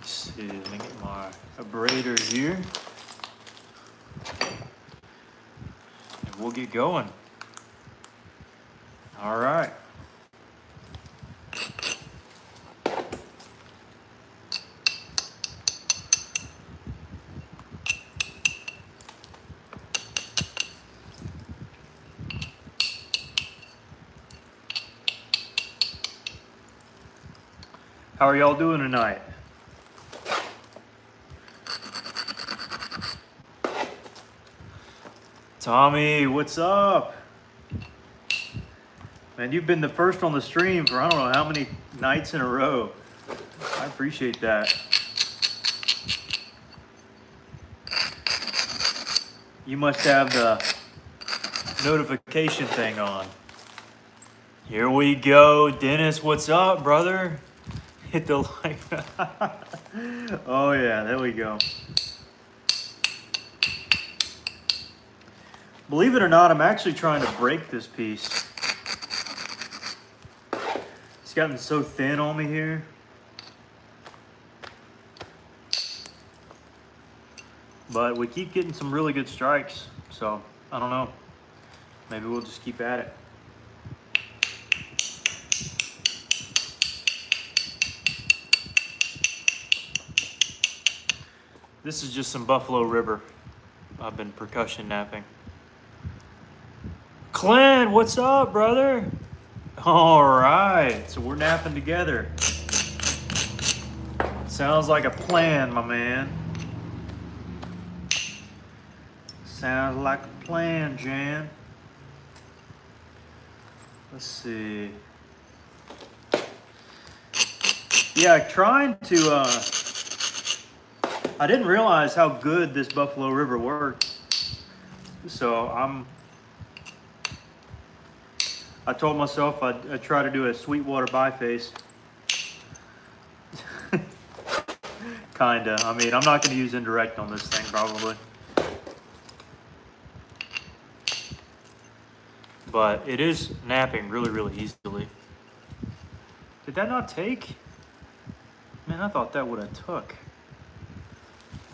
Let's see, let me get my abrader here. And we'll get going. All right. How are y'all doing tonight? Tommy, what's up? Man, you've been the first on the stream for I don't know how many nights in a row. I appreciate that. You must have the notification thing on. Here we go. Dennis, what's up, brother? Hit the like. Oh yeah, there we go. Believe it or not, I'm actually trying to break this piece. It's gotten so thin on me here. But we keep getting some really good strikes, so I don't know. Maybe we'll just keep at it. This is just some Buffalo River. I've been percussion napping. Clint, what's up, brother? All right, so we're napping together. Sounds like a plan, my man. Sounds like a plan, Jan. Let's see. Yeah, trying to, I didn't realize how good this Buffalo River worked. So I told myself I'd try to do a Sweetwater biface. Kinda. I mean, I'm not going to use indirect on this thing probably. But it is napping really, really easily. Did that not take? Man, I thought that would have took.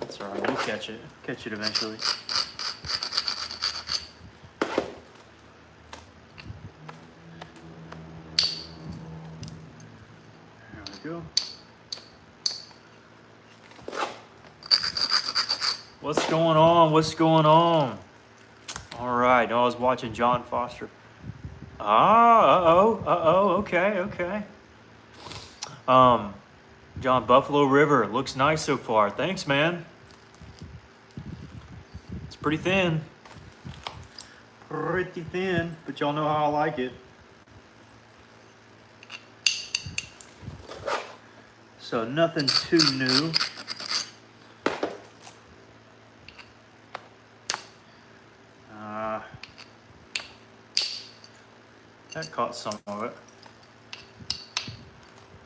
That's all right. We'll catch it. Catch it eventually. There we go. What's going on? What's going on? All right. No, I was watching John Foster. Okay. John, Buffalo River looks nice so far. Thanks, man. It's pretty thin. Pretty thin, but y'all know how I like it. So nothing too new. That caught some of it.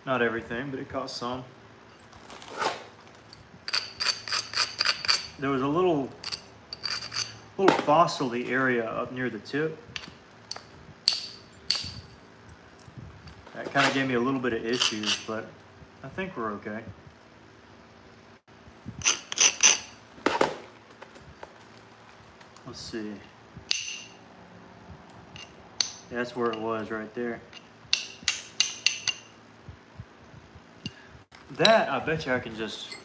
Not everything, but it caught some. There was a little fossil-y area up near the tip. That kind of gave me a little bit of issues, but I think we're okay. Let's see. That's where it was right there. That, I bet you I can just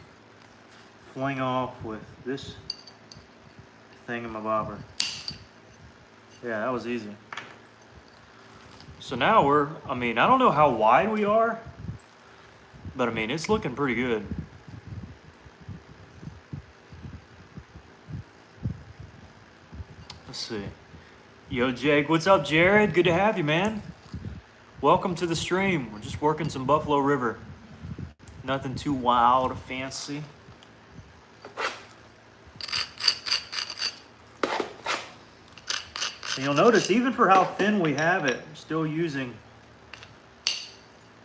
fling off with this thingamabobber. Yeah, that was easy. So now I don't know how wide we are, but I mean, it's looking pretty good. Let's see. Yo, Jake, what's up, Jared? Good to have you, man. Welcome to the stream. We're just working some Buffalo River. Nothing too wild or fancy. And you'll notice, even for how thin we have it, we're still using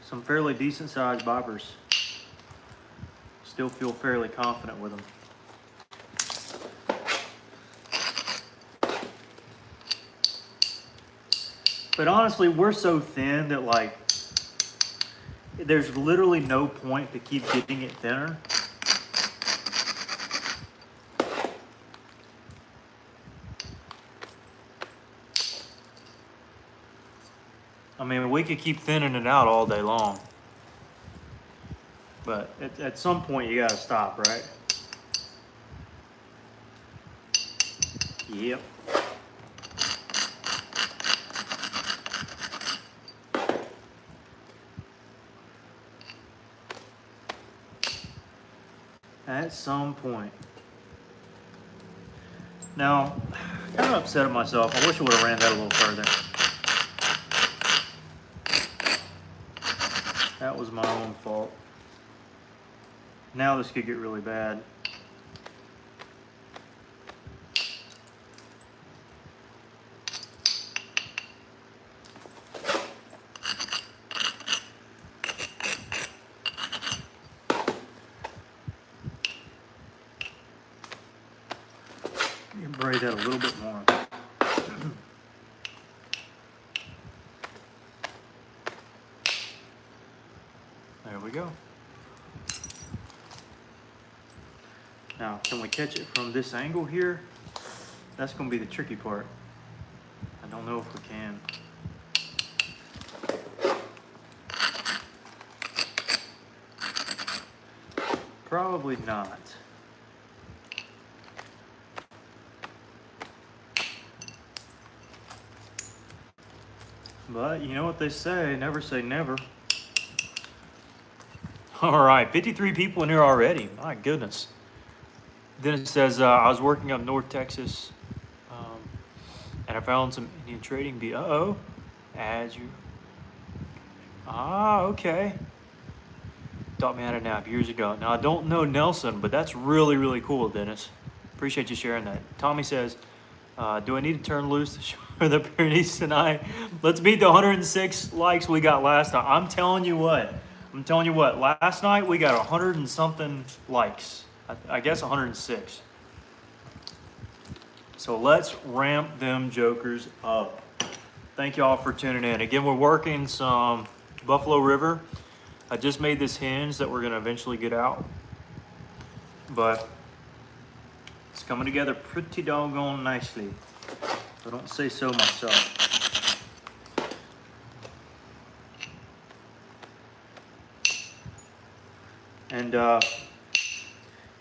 some fairly decent sized bobbers. Still feel fairly confident with them. But honestly, we're so thin that, like, there's literally no point to keep getting it thinner. I mean, we could keep thinning it out all day long, but at some point you gotta stop, right? Yep. At some point. Now, kind of upset at myself. I wish I would have ran that a little further. That was my own fault. Now this could get really bad. You can braid that a little bit more. There we go. Now, can we catch it from this angle here? That's going to be the tricky part. I don't know if we can. Probably not. But you know what they say, never say never. All right, 53 people in here already. My goodness. Then it says, I was working up North Texas, and I found some Indian trading bee. Uh-oh. As you... Ah, okay. Taught me how to nap years ago. Now, I don't know Nelson, but that's really, really cool, Dennis. Appreciate you sharing that. Tommy says, do I need to turn loose to show the Pyrenees tonight? Let's beat the 106 likes we got last time. I'm telling you what. Last night we got 100 and something likes. I guess 106. So let's ramp them jokers up. Thank y'all for tuning in. Again, we're working some Buffalo River. I just made this hinge that we're going to eventually get out. But it's coming together pretty doggone nicely. I don't say so myself. And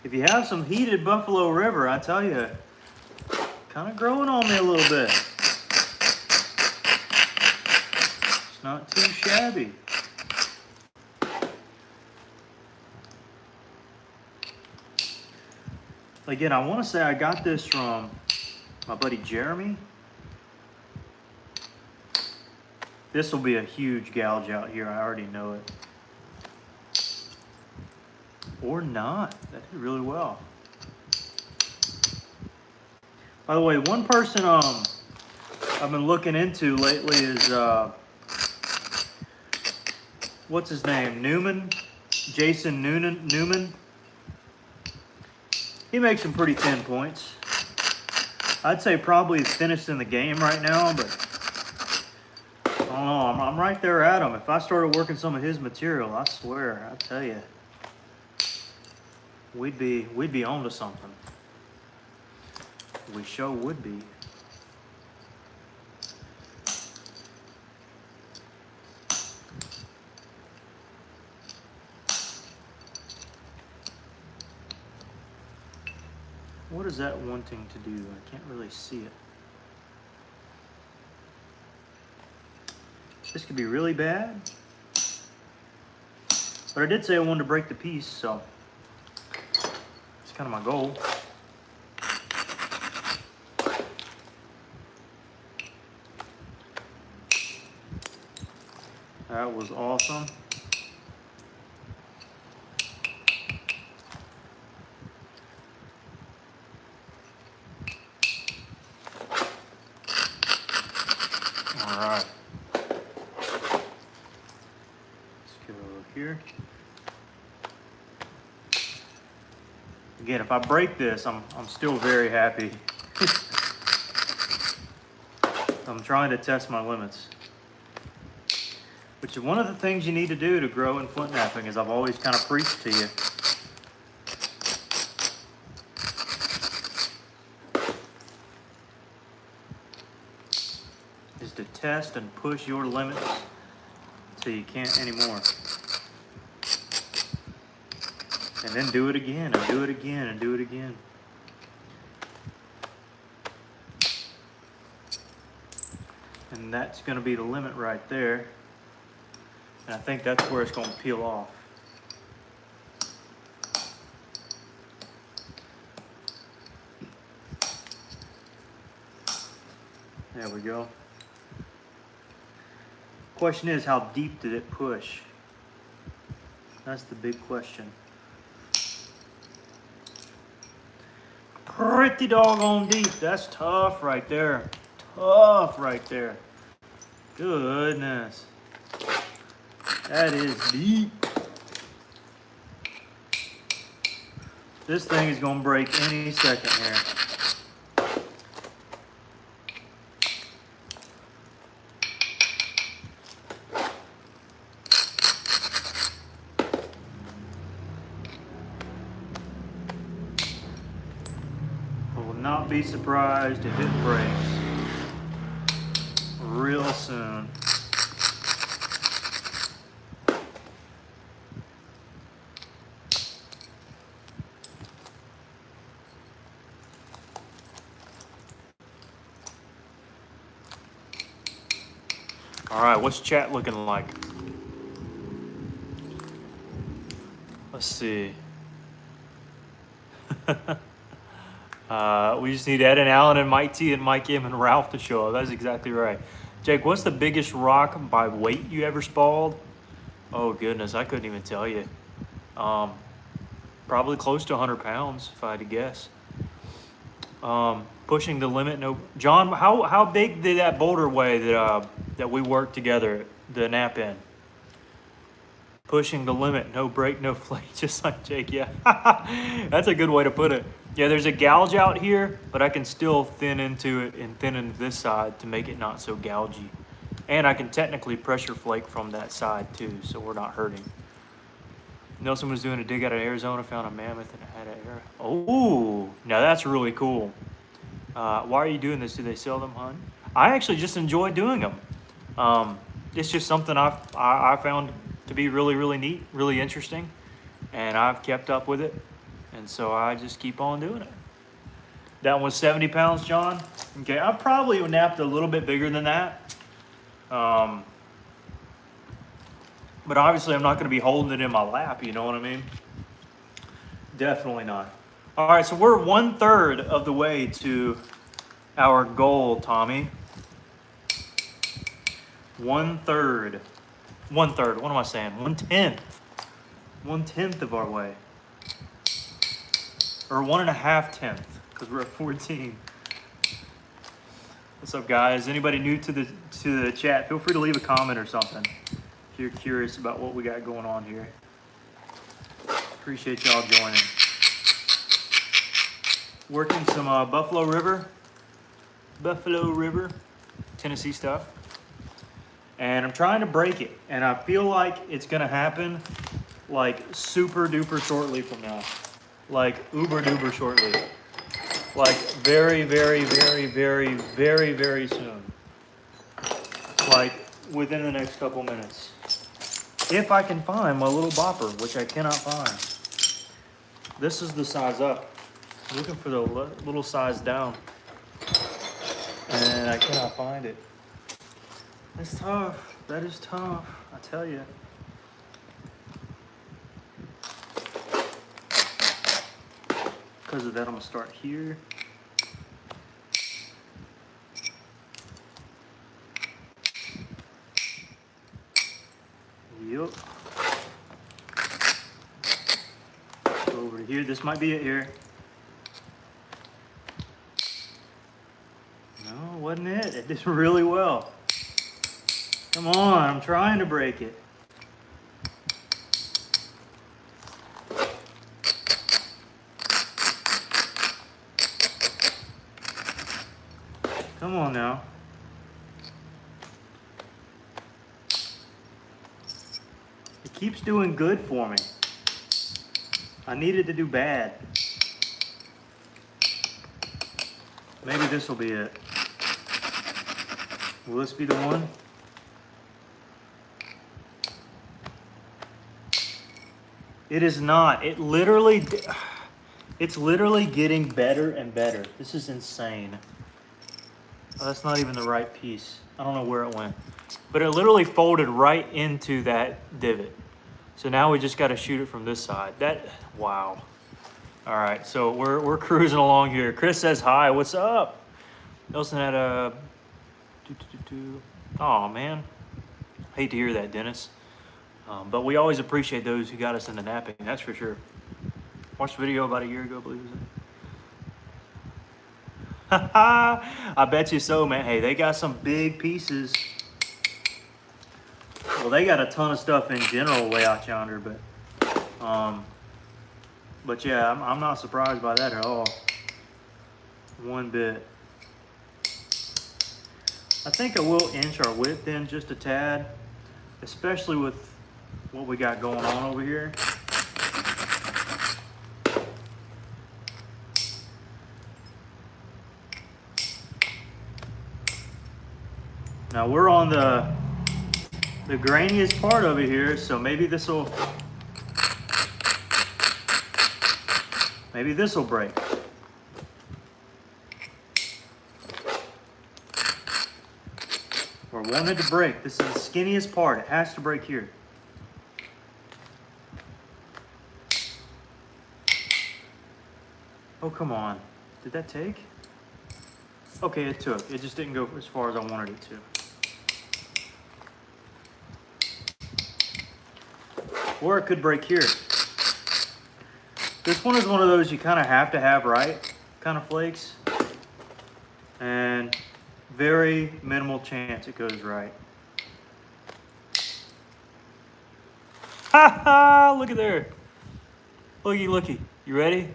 if you have some heated Buffalo River, I tell you, kind of growing on me a little bit. It's not too shabby. Again, I want to say I got this from my buddy Jeremy. This will be a huge gouge out here. I already know it. Or not. That did really well. By the way, one person I've been looking into lately is what's his name? Newman? Jason Newman. He makes some pretty thin points. I'd say probably the thinnest in the game right now, but I don't know. I'm right there at him. If I started working some of his material, I swear, I tell you, we'd be on to something. We sure would be. What is that wanting to do? I can't really see it. This could be really bad. But I did say I wanted to break the piece, so it's kind of my goal. That was awesome. All right. Let's go here. Again, if I break this, I'm still very happy. I'm trying to test my limits. Which is one of the things you need to do to grow in flint knapping, as I've always kind of preached to you. Is to test and push your limits till you can't anymore. And then do it again, and do it again, and do it again. And that's going to be the limit right there. And I think that's where it's going to peel off. There we go. Question is, how deep did it push? That's the big question. Pretty doggone deep. That's tough right there. Tough right there. Goodness. That is deep. This thing is going to break any second here. I will not be surprised if it breaks real soon. All right, what's chat looking like? Let's see. We just need Ed and Alan and Mike T and Mike M and Ralph to show up. That's exactly right. Jake, what's the biggest rock by weight you ever spalled? Oh goodness, I couldn't even tell you. Probably close to 100 pounds if I had to guess. Pushing the limit. No, John, how big did that boulder weigh that we worked together, the nap in? Pushing the limit, no break, no flake, just like Jake. Yeah, that's a good way to put it. Yeah, there's a gouge out here, but I can still thin into it and thin into this side to make it not so gougey. And I can technically pressure flake from that side too, so we're not hurting. Nelson was doing a dig out of Arizona, found a mammoth and it had an arrow. Oh, now that's really cool. Why are you doing this? Do they sell them, hun? I actually just enjoy doing them. It's just something I found to be really, really neat, really interesting, and I've kept up with it, and so I just keep on doing it. That one was 70 pounds, John. Okay, I probably napped a little bit bigger than that. But obviously I'm not going to be holding it in my lap, you know what I mean? Definitely not. All right, so we're 1/3 of the way to our goal, Tommy. 1/3. 1/3, what am I saying? 1/10. 1/10 of our way. Or 1.5 because we're at 14. What's up, guys? Anybody new to the chat? Feel free to leave a comment or something if you're curious about what we got going on here. Appreciate y'all joining. Working some Buffalo River, Tennessee stuff. And I'm trying to break it. And I feel like it's gonna happen like super duper shortly from now. Like uber duper shortly. Like very, very, very, very, very, very soon. Like within the next couple minutes. If I can find my little bopper, which I cannot find. This is the size up. I'm looking for the little size down. And I cannot find it. That's tough. That is tough. I tell you. Because of that, I'm going to start here. Yep. Go over to here. This might be it here. No, wasn't it? It did really well. Come on, I'm trying to break it. Come on now. It keeps doing good for me. I need it to do bad. Maybe this will be it. Will this be the one? It is not. It's literally getting better and better. This is insane. Oh, that's not even the right piece. I don't know where it went. But it literally folded right into that divot. So now we just got to shoot it from this side. Wow. All right, so we're cruising along here. Chris says hi. What's up? Nelson had a... Oh, man. Hate to hear that, Dennis. But we always appreciate those who got us into napping, that's for sure. Watched the video about a year ago, I believe it was. I bet you so, man. Hey, they got some big pieces. Well, they got a ton of stuff in general way out yonder, but yeah, I'm not surprised by that at all. One bit. I think I will inch our width in just a tad, especially with what we got going on over here. Now we're on the grainiest part over here, so maybe this will break. We're wanting to break. This is the skinniest part. It has to break here. Oh, come on. Did that take? Okay, it took. It just didn't go as far as I wanted it to. Or it could break here. This one is one of those you kind of have to have right kind of flakes. And very minimal chance it goes right. Ha ha! Look at there. Looky, looky. You ready?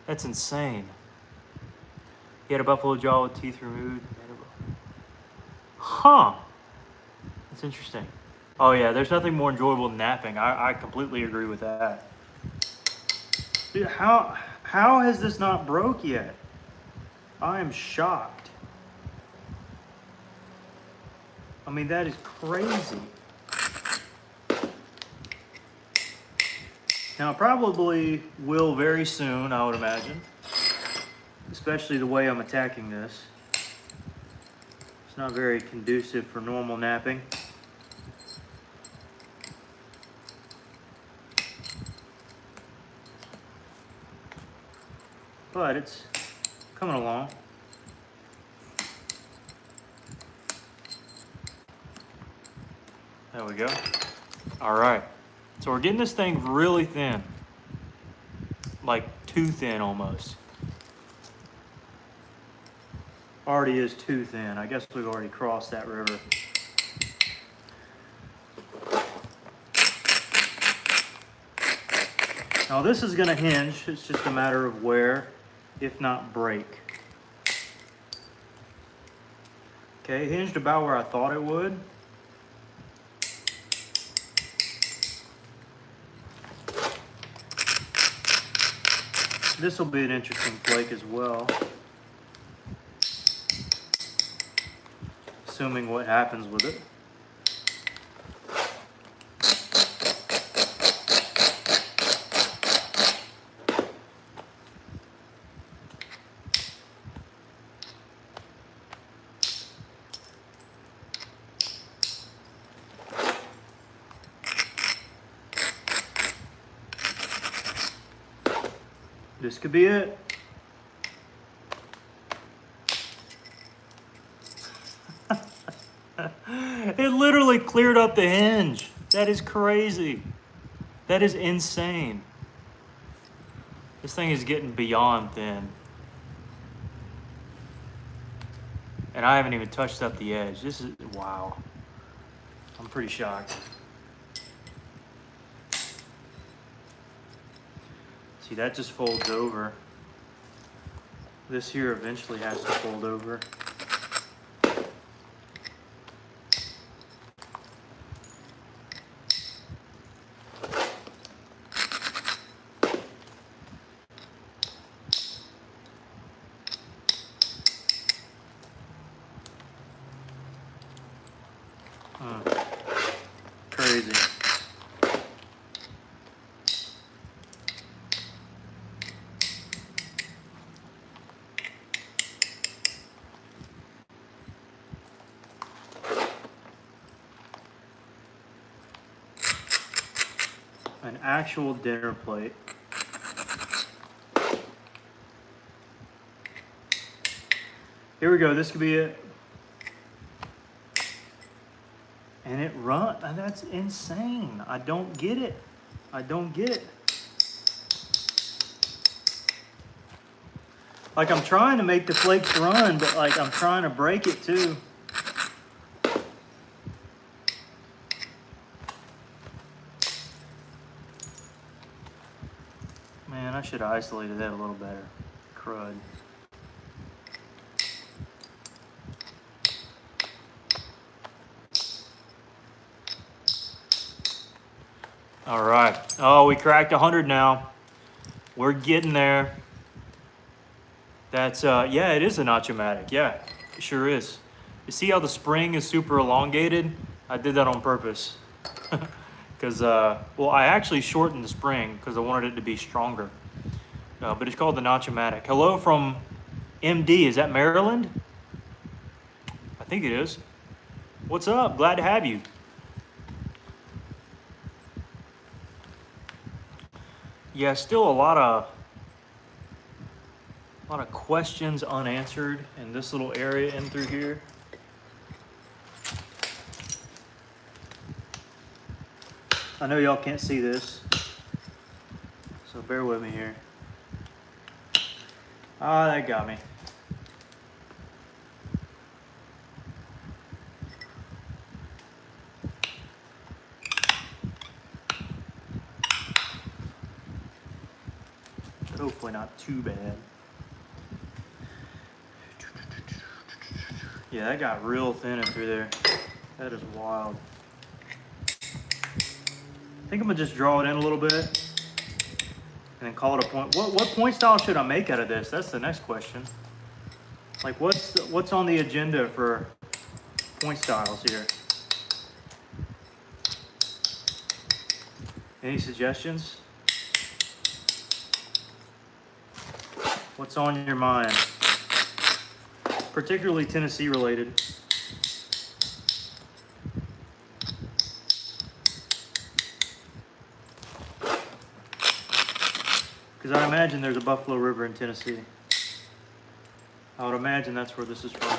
That's insane. He had a buffalo jaw with teeth removed. Huh. That's interesting. Oh yeah, there's nothing more enjoyable than napping. I completely agree with that. Dude, how has this not broke yet? I am shocked. I mean, that is crazy. Now, it probably will very soon, I would imagine. Especially the way I'm attacking this. It's not very conducive for normal napping. But it's coming along. There we go. All right. So we're getting this thing really thin. Like too thin almost. Already is too thin. I guess we've already crossed that river. Now this is going to hinge. It's just a matter of where, if not break. Okay, it hinged about where I thought it would. This will be an interesting flake as well. Assuming what happens with it. This could be it. It literally cleared up the hinge. That is crazy. That is insane. This thing is getting beyond thin. And I haven't even touched up the edge. This is, wow. I'm pretty shocked. See, that just folds over. This here eventually has to fold over. Crazy. An actual dinner plate. Here we go. This could be it. And it run. That's insane. I don't get it. I don't get it. Like, I'm trying to make the flakes run, but like I'm trying to break it too. Man, I should have isolated that a little better. Crud. All right. Oh, we cracked 100 now. We're getting there. That's, yeah, it is a Nacho-matic. Yeah, it sure is. You see how the spring is super elongated? I did that on purpose. Because, well, I actually shortened the spring because I wanted it to be stronger. But it's called the Nacho-matic. Hello from MD. Is that Maryland? I think it is. What's up? Glad to have you. Yeah, still a lot of questions unanswered in this little area in through here. I know y'all can't see this, so bear with me here. Ah, that got me. Hopefully not too bad. Yeah, that got real thin in through there. That is wild. I think I'm gonna just draw it in a little bit and then call it a point. What point style should I make out of this? That's the next question. Like, what's on the agenda for point styles here? Any suggestions? What's on your mind? Particularly Tennessee related. Because I imagine there's a Buffalo River in Tennessee. I would imagine that's where this is from.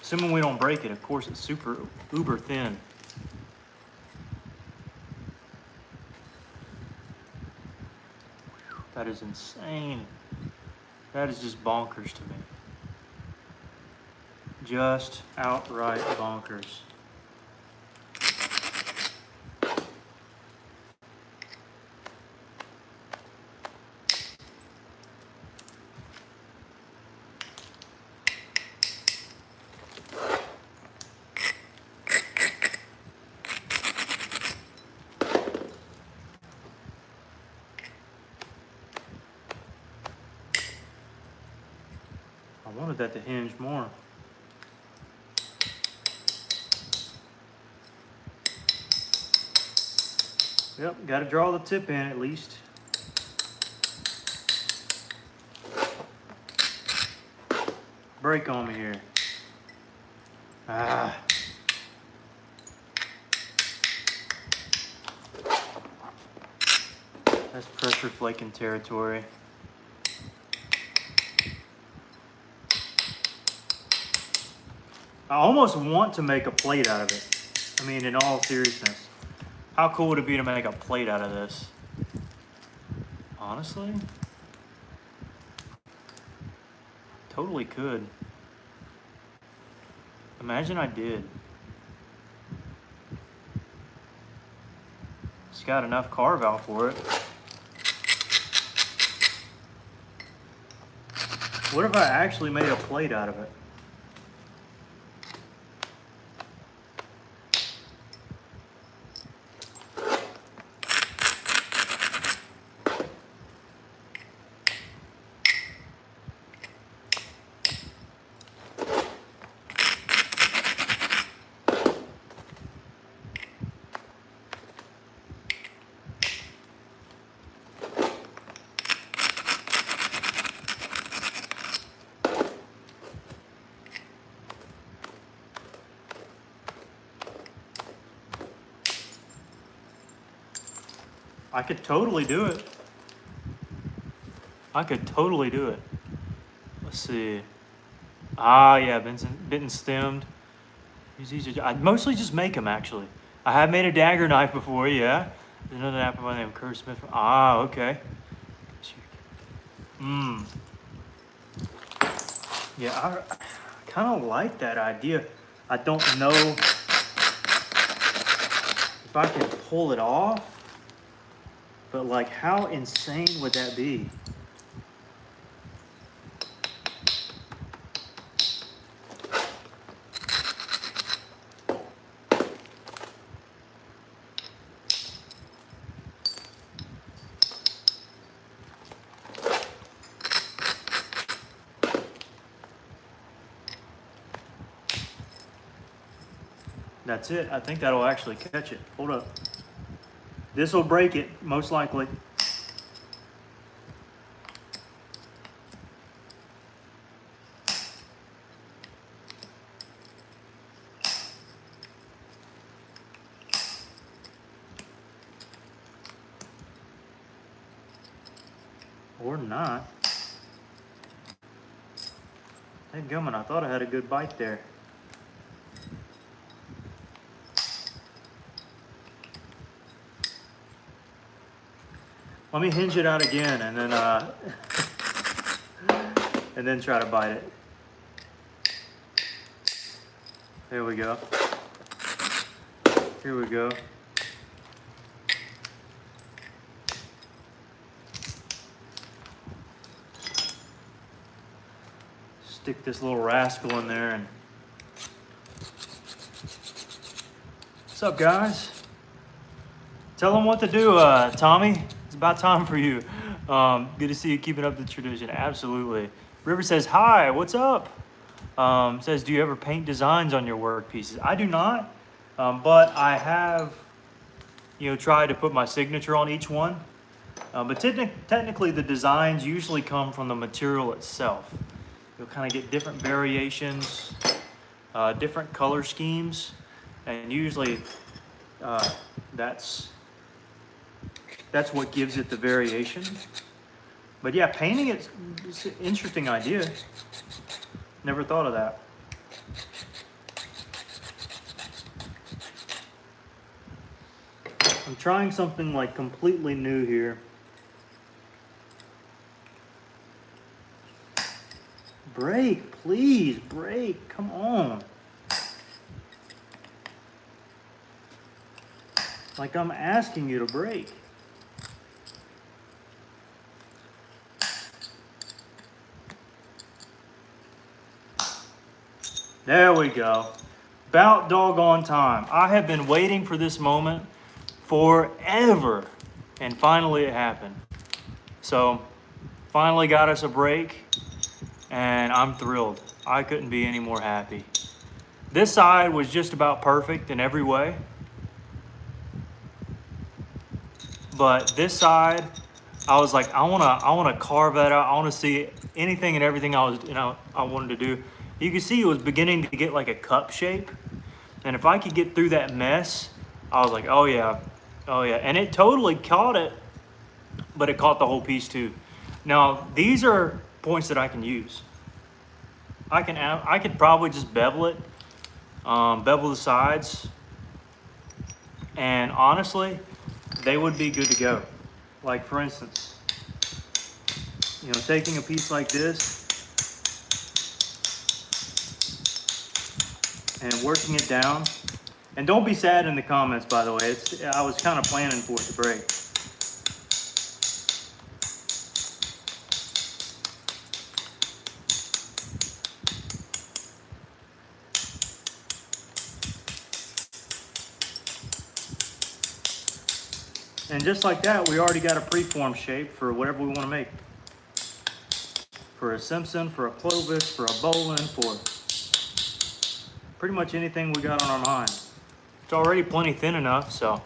Assuming we don't break it, of course it's super uber thin. That is insane. That is just bonkers to me. Just outright bonkers. I wanted that to hinge more. Yep, got to draw the tip in at least. Break on me here. Ah. That's pressure flaking territory. I almost want to make a plate out of it. I mean, in all seriousness. How cool would it be to make a plate out of this? Honestly? Totally could. Imagine I did. It's got enough carve out for it. What if I actually made a plate out of it? I could totally do it. I could totally do it. Let's see. Ah, yeah, bitten stemmed. I mostly just make them, actually. I have made a dagger knife before, yeah. There's another apple by the name of Curse Smith. Ah, okay. Mmm. Yeah, I kind of like that idea. I don't know if I can pull it off, but like, how insane would that be? That's it. I think that'll actually catch it. Hold up. This will break it, most likely. Or not. Hey, gumming, I thought I had a good bite there. Let me hinge it out again and then and then try to bite it. There we go. Here we go. Stick this little rascal in there and what's up, guys? Tell them what to do, Tommy. It's about time for you. Good to see you keeping up the tradition. Absolutely. River says, hi, what's up? Says, do you ever paint designs on your work pieces? I do not, but I have, tried to put my signature on each one. But technically, the designs usually come from the material itself. You'll kind of get different variations, different color schemes, and usually that's what gives it the variation. But yeah, painting it's an interesting idea. Never thought of that. I'm trying something like completely new here. Break, please, break, come on. Like I'm asking you to break. There we go. About doggone time. I have been waiting for this moment forever, and finally it happened. So, finally got us a break, and I'm thrilled. I couldn't be any more happy. This side was just about perfect in every way, but this side, I was like, I wanna carve that out. I wanna see anything and everything I wanted to do. You can see it was beginning to get like a cup shape. And if I could get through that mess, I was like, oh yeah. And it totally caught it, but it caught the whole piece too. Now, these are points that I can use. I could probably just bevel it, bevel the sides. And honestly, they would be good to go. Like for instance, taking a piece like this, and working it down. And don't be sad in the comments, by the way. I was kind of planning for it to break. And just like that, we already got a preformed shape for whatever we want to make. For a Simpson, for a Clovis, for a Bolin, for pretty much anything we got on our mind. It's already plenty thin enough, so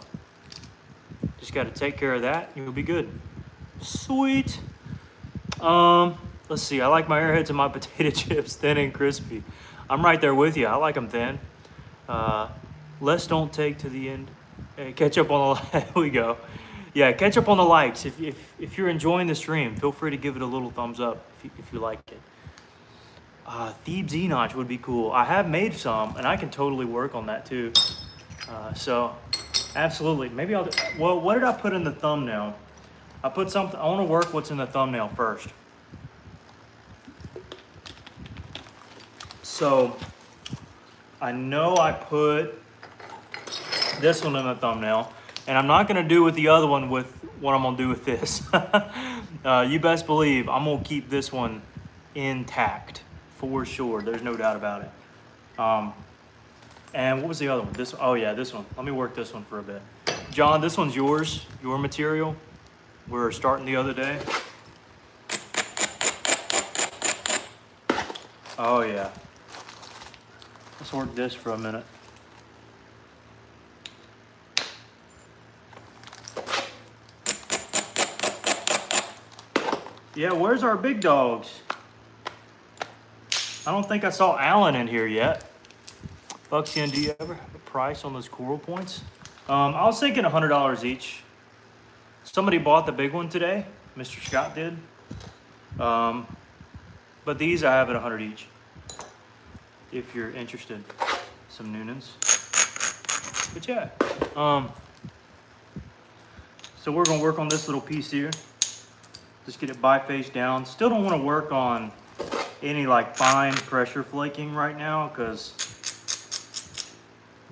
just got to take care of that. You'll be good. Sweet. Let's see. I like my airheads and my potato chips thin and crispy. I'm right there with you. I like them thin. Less don't take to the end. Hey, catch up on the. Here we go. Yeah, catch up on the likes. If you're enjoying the stream, feel free to give it a little thumbs up if you like it. Thebes E-notch would be cool. I have made some, and I can totally work on that too. So, absolutely. Maybe I'll. Well, what did I put in the thumbnail? I put something. I want to work what's in the thumbnail first. So, I know I put this one in the thumbnail, and I'm not going to do with the other one with what I'm going to do with this. You best believe I'm going to keep this one intact for sure. There's no doubt about it. And what was the other one? Oh yeah, this one. Let me work this one for a bit. John, this one's yours, your material. We're starting the other day. Oh yeah. Let's work this for a minute. Yeah, where's our big dogs? I don't think I saw Alan in here yet. Buckskin, do you ever have a price on those coral points? I was thinking $100 each. Somebody bought the big one today. Mr. Scott did. But these I have at 100 each. If you're interested. Some Noonans. But yeah. So we're gonna work on this little piece here. Just get it biface down. Still don't want to work on any like fine pressure flaking right now because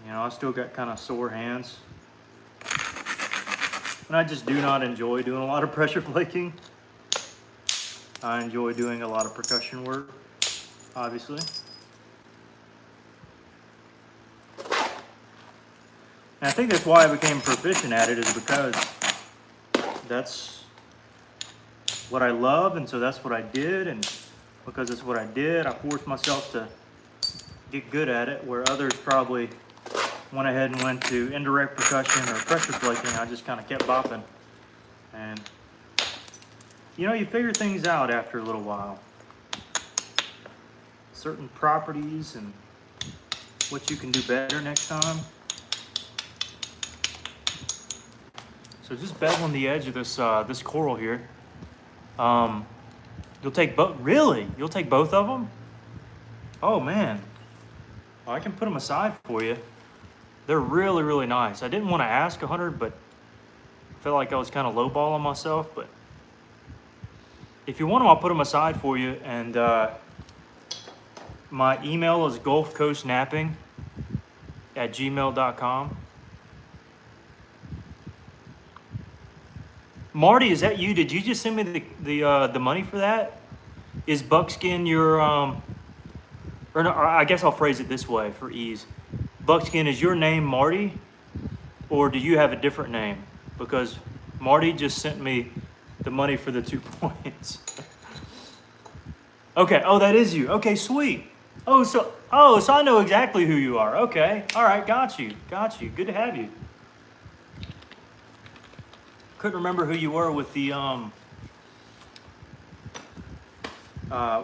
you know I still got kind of sore hands. And I just do not enjoy doing a lot of pressure flaking. I enjoy doing a lot of percussion work, obviously. And I think that's why I became proficient at it, is because that's what I love, and so that's what I did, and because it's what I did, I forced myself to get good at it, where others probably went ahead and went to indirect percussion or pressure flaking. I just kind of kept bopping. And you know, you figure things out after a little while. Certain properties and what you can do better next time. So just beveling the edge of this this coral here. You'll take both. Really? You'll take both of them? Oh man. Well, I can put them aside for you. They're really, really nice. I didn't want to ask 100, but I felt like I was kind of lowballing myself. But if you want them, I'll put them aside for you. And my email is gulfcoastknapping@gmail.com. Marty, is that you? Did you just send me the money for that? Is Buckskin your or no, I guess I'll phrase it this way for ease. Buckskin, is your name Marty, or do you have a different name? Because Marty just sent me the money for the 2 points. Okay. Oh, that is you. Okay, sweet. So I know exactly who you are. Okay. All right. Got you. Good to have you. Couldn't remember who you were with the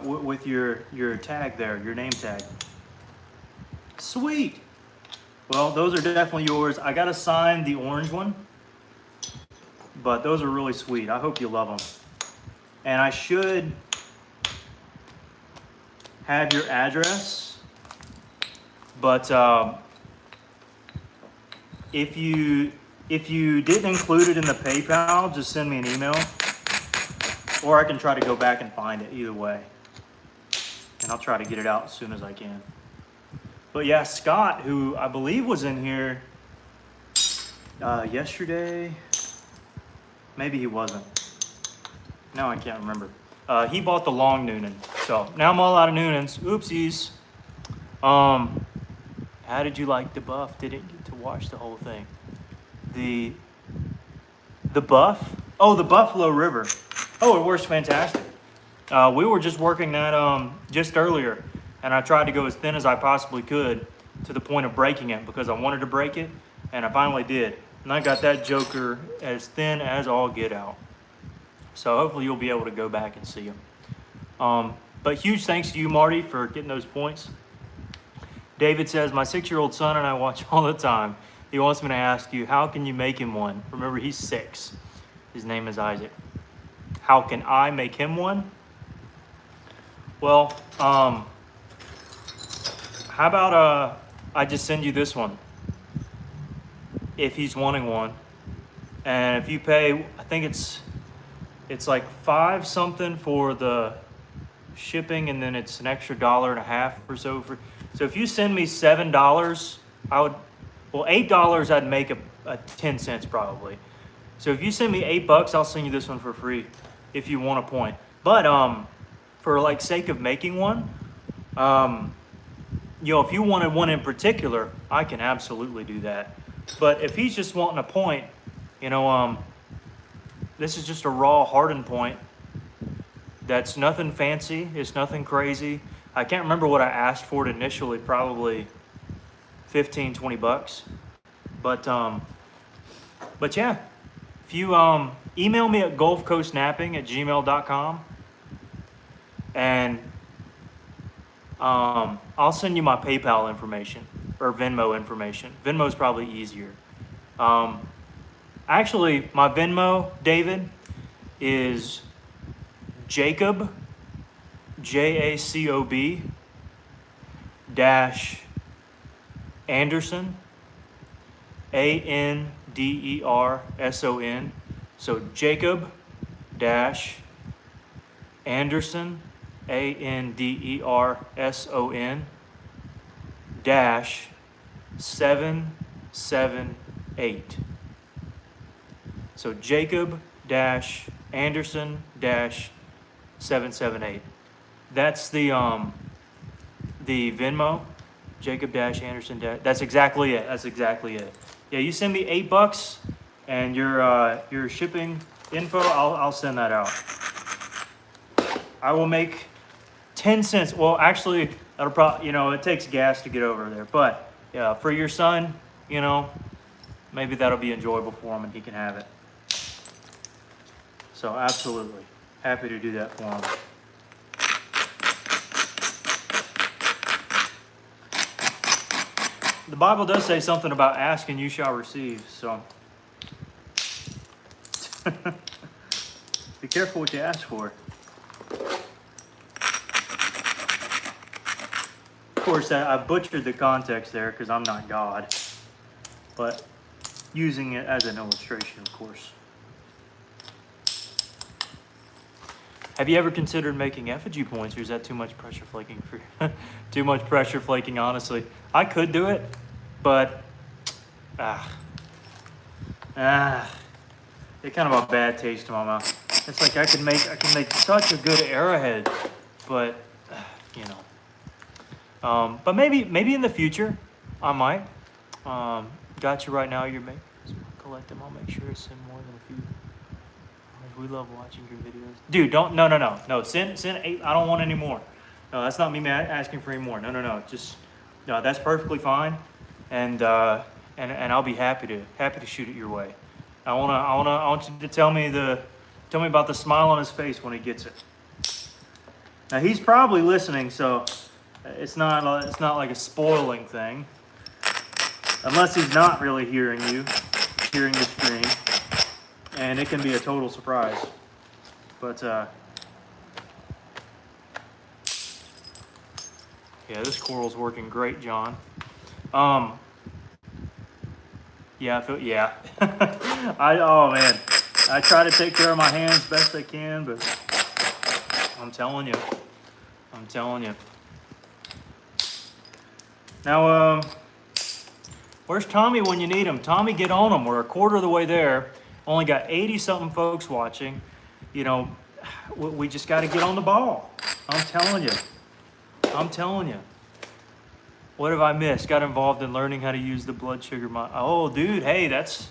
with your tag there, your name tag. Sweet. Well, those are definitely yours. I gotta sign the orange one, but those are really sweet. I hope you love them. And I should have your address, but if you didn't include it in the PayPal, just send me an email, or I can try to go back and find it. Either way, and I'll try to get it out as soon as I can. But yeah, Scott, who I believe was in here yesterday, maybe he wasn't. Now I can't remember. He bought the long Noonan, so now I'm all out of Noonans. Oopsies. How did you like the buff? Didn't get to watch the whole thing. The buff? Oh, the Buffalo River. Oh, it works fantastic. We were just working that just earlier, and I tried to go as thin as I possibly could to the point of breaking it because I wanted to break it, and I finally did. And I got that joker as thin as all get out. So hopefully you'll be able to go back and see them. But huge thanks to you, Marty, for getting those points. David says, my 6-year-old son and I watch all the time. He wants me to ask you, how can you make him one? Remember, he's 6. His name is Isaac. How can I make him one? Well, how about I just send you this one if he's wanting one, and if you pay, I think it's like $5 something for the shipping, and then it's an extra $1.50 or so for. So if you send me $7, I would, well, $8 I'd make a 10 cents probably. So if you send me $8, I'll send you this one for free if you want a point. But for like sake of making one, you know, if you wanted one in particular, I can absolutely do that. But if he's just wanting a point, you know, this is just a raw hardened point. That's nothing fancy. It's nothing crazy. I can't remember what I asked for it initially, probably 15, 20 bucks. But yeah, if you email me at gulfcoastknapping@gmail.com, and I'll send you my PayPal information or Venmo information. Venmo's probably easier. Actually, my Venmo, David, is Jacob, Jacob dash Anderson, Anderson. So Jacob dash Anderson, Anderson dash 778. So Jacob dash Anderson dash 778. That's the Venmo. Jacob dash Anderson dash. That's exactly it. That's exactly it. Yeah, you send me $8 and your shipping info, I'll send that out. I will make 10 cents. Well, actually, that'll probably, you know, it takes gas to get over there. But yeah, for your son, you know, maybe that'll be enjoyable for him and he can have it. So absolutely, happy to do that for him. The Bible does say something about ask and you shall receive, so be careful what you ask for. Of course, I butchered the context there because I'm not God, but using it as an illustration, of course. Have you ever considered making effigy points, or is that too much pressure flaking for you? Too much pressure flaking, honestly. I could do it, but it's kind of a bad taste in my mouth. It's like I can make such a good arrowhead, but you know. But maybe in the future, I might. Got you right now. You're making. Collect them. I'll make sure to send more than a few. We love watching your videos. Dude, don't, no, send 8, I don't want any more. No, that's not me asking for any more. No, just, no, that's perfectly fine. And I'll be happy to shoot it your way. I want you to tell me about the smile on his face when he gets it. Now he's probably listening, so it's not like a spoiling thing. Unless he's not really hearing the stream. And it can be a total surprise. But, yeah, this coral's working great, John. Yeah, oh man. I try to take care of my hands best I can, but I'm telling you. Now, where's Tommy when you need him? Tommy, get on him. We're a quarter of the way there. Only got 80-something folks watching. You know, we just got to get on the ball. I'm telling you. What have I missed? Got involved in learning how to use the blood sugar monitor. Oh, dude, hey, that's,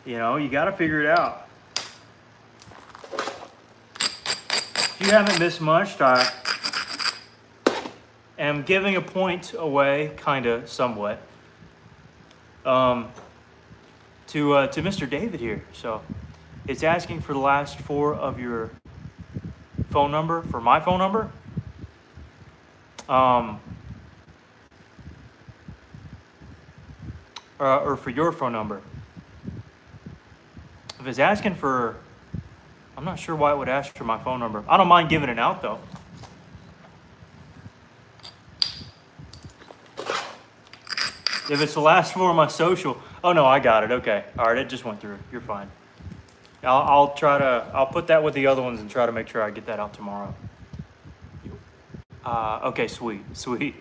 you know, you got to figure it out. If you haven't missed much, I am giving a point away, kind of, somewhat. To Mr. David here. So it's asking for the last 4 of your phone number, for my phone number. Or for your phone number. If it's asking for, I'm not sure why it would ask for my phone number. I don't mind giving it out though. If it's the last four of my social, oh no, I got it. Okay, all right, it just went through. You're fine. I'll put that with the other ones and try to make sure I get that out tomorrow. Okay, sweet.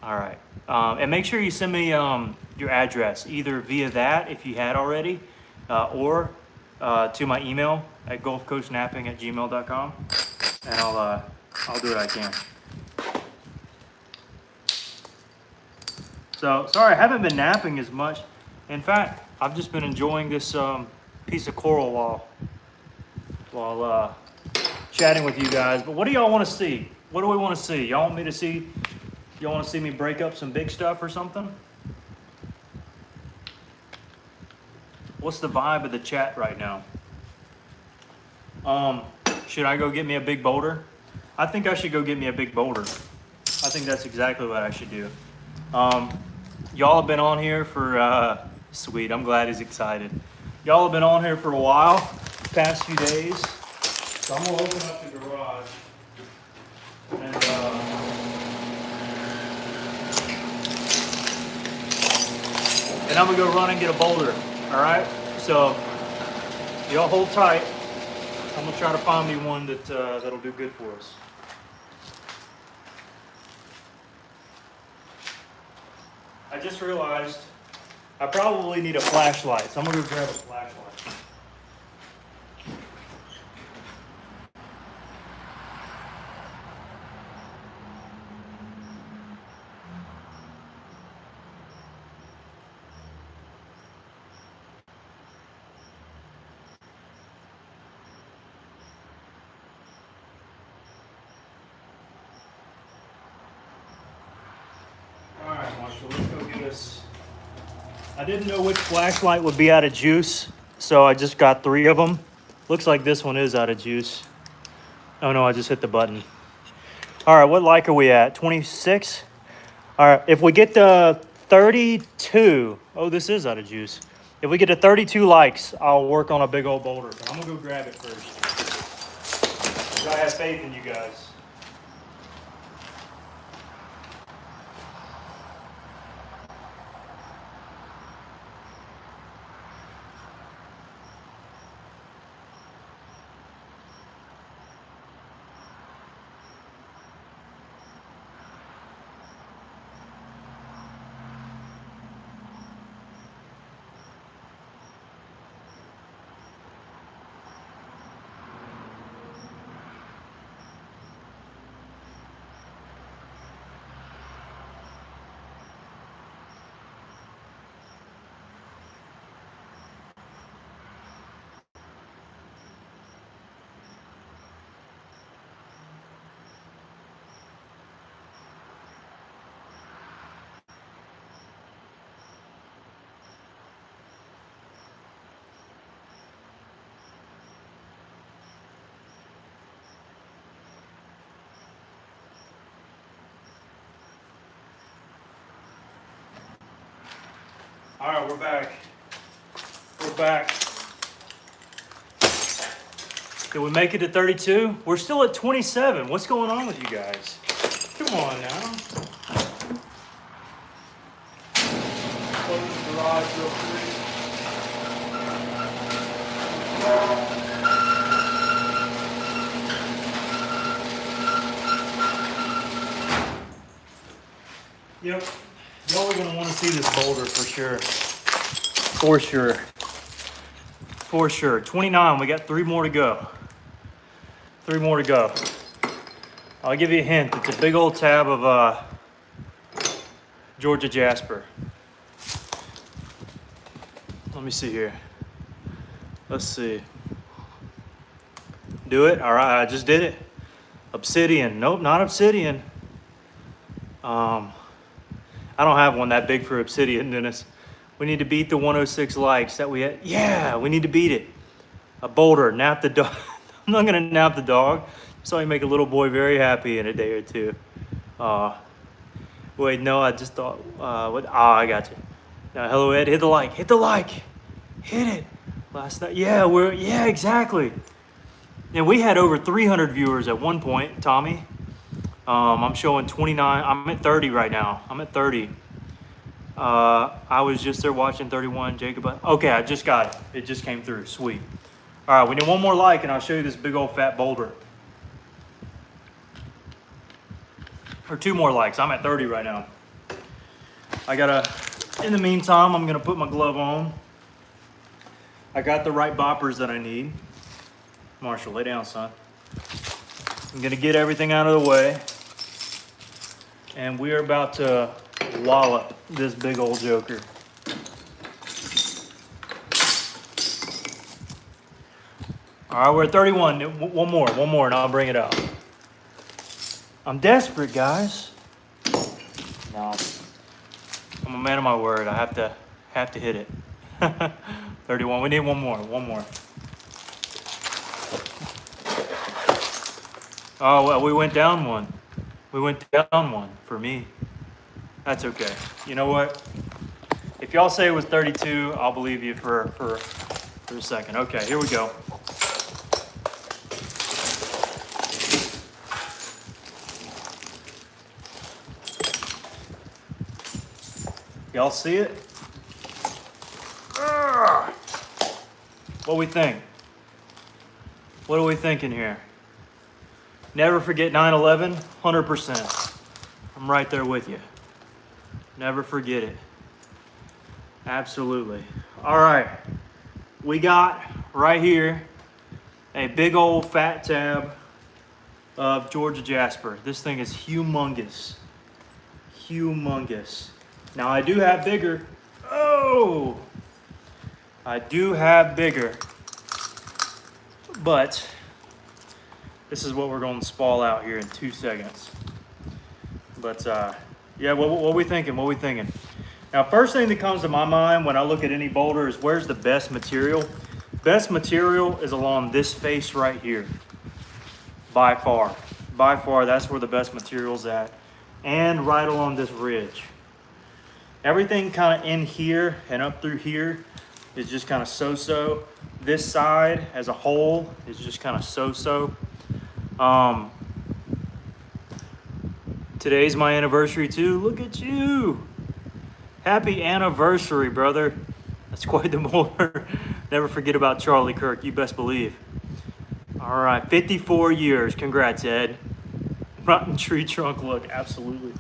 All right, and make sure you send me your address either via that if you had already, or to my email at gulfcoastknapping@gmail.com, and I'll do what I can. So sorry, I haven't been napping as much. In fact, I've just been enjoying this piece of coral while chatting with you guys. But what do y'all want to see? What do we want to see? Y'all want me to see? Y'all want to see me break up some big stuff or something? What's the vibe of the chat right now? Should I go get me a big boulder? I think I should go get me a big boulder. I think that's exactly what I should do. Y'all have been on here for, sweet, I'm glad he's excited. Y'all have been on here for a while, past few days. So I'm gonna open up the garage and I'm gonna go run and get a boulder, all right? So y'all hold tight. I'm gonna try to find me one that'll do good for us. I just realized I probably need a flashlight, so I'm gonna go grab a flashlight. All right, Marshall, let's go get us. I didn't know which flashlight would be out of juice, so I just got 3 of them. Looks like this one is out of juice. Oh no, I just hit the button. All right, what like are we at? 26? All right, if we get to 32, oh, this is out of juice. If we get to 32 likes, I'll work on a big old boulder. But I'm gonna go grab it first. I have faith in you guys. All right, we're back. We're back. Did we make it to 32? We're still at 27. What's going on with you guys? Come on now. Close the garage real quick. Yep. Y'all are going to want to see this boulder for sure. For sure. For sure. 29. We got 3 more to go. 3 more to go. I'll give you a hint. It's a big old tab of Georgia jasper. Let me see here. Let's see. Do it? All right, I just did it. Obsidian. Nope, not obsidian. I don't have one that big for obsidian, Dennis. We need to beat the 106 likes that we had. Yeah, we need to beat it. A boulder, nap the dog. I'm not gonna nap the dog. So you make a little boy very happy in a day or two. Wait, no, I just thought, what? I got you. Now, hello, Ed, hit the like, hit the like. Hit it. Last night, yeah, exactly. And we had over 300 viewers at one point, Tommy. I'm showing 29. I'm at 30 right now. I'm at 30. I was just there watching 31. Jacob. Okay, I just got it. It just came through. Sweet. All right, we need one more like, and I'll show you this big old fat boulder. Or 2 more likes. I'm at 30 right now. In the meantime, I'm gonna put my glove on. I got the right boppers that I need. Marshall, lay down, son. I'm gonna get everything out of the way. And we are about to wallop this big old joker. All right, we're at 31. One more, and I'll bring it out. I'm desperate, guys. No, I'm a man of my word. I have to hit it. 31. We need one more. Oh well, we went down one. We went down one for me. That's okay. You know what? If y'all say it was 32, I'll believe you for a second. Okay, here we go. Y'all see it? What we think? What are we thinking here? Never forget 9/11, 100%. I'm right there with you. Never forget it. Absolutely. All right. We got right here a big old fat tab of Georgia jasper. This thing is humongous. Humongous. Now I do have bigger. Oh! I do have bigger. But this is what we're going to spall out here in 2 seconds. But yeah, what we thinking? What we thinking? Now, first thing that comes to my mind when I look at any boulder is where's the best material? Best material is along this face right here. By far. By far, that's where the best material's at. And right along this ridge. Everything kind of in here and up through here is just kind of so-so. This side as a whole is just kind of so-so. Today's my anniversary too. Look at you. Happy anniversary, brother. That's quite the boulder. Never forget about Charlie Kirk, you best believe. All right, 54 years. Congrats, Ed. Rotten tree trunk look, absolutely.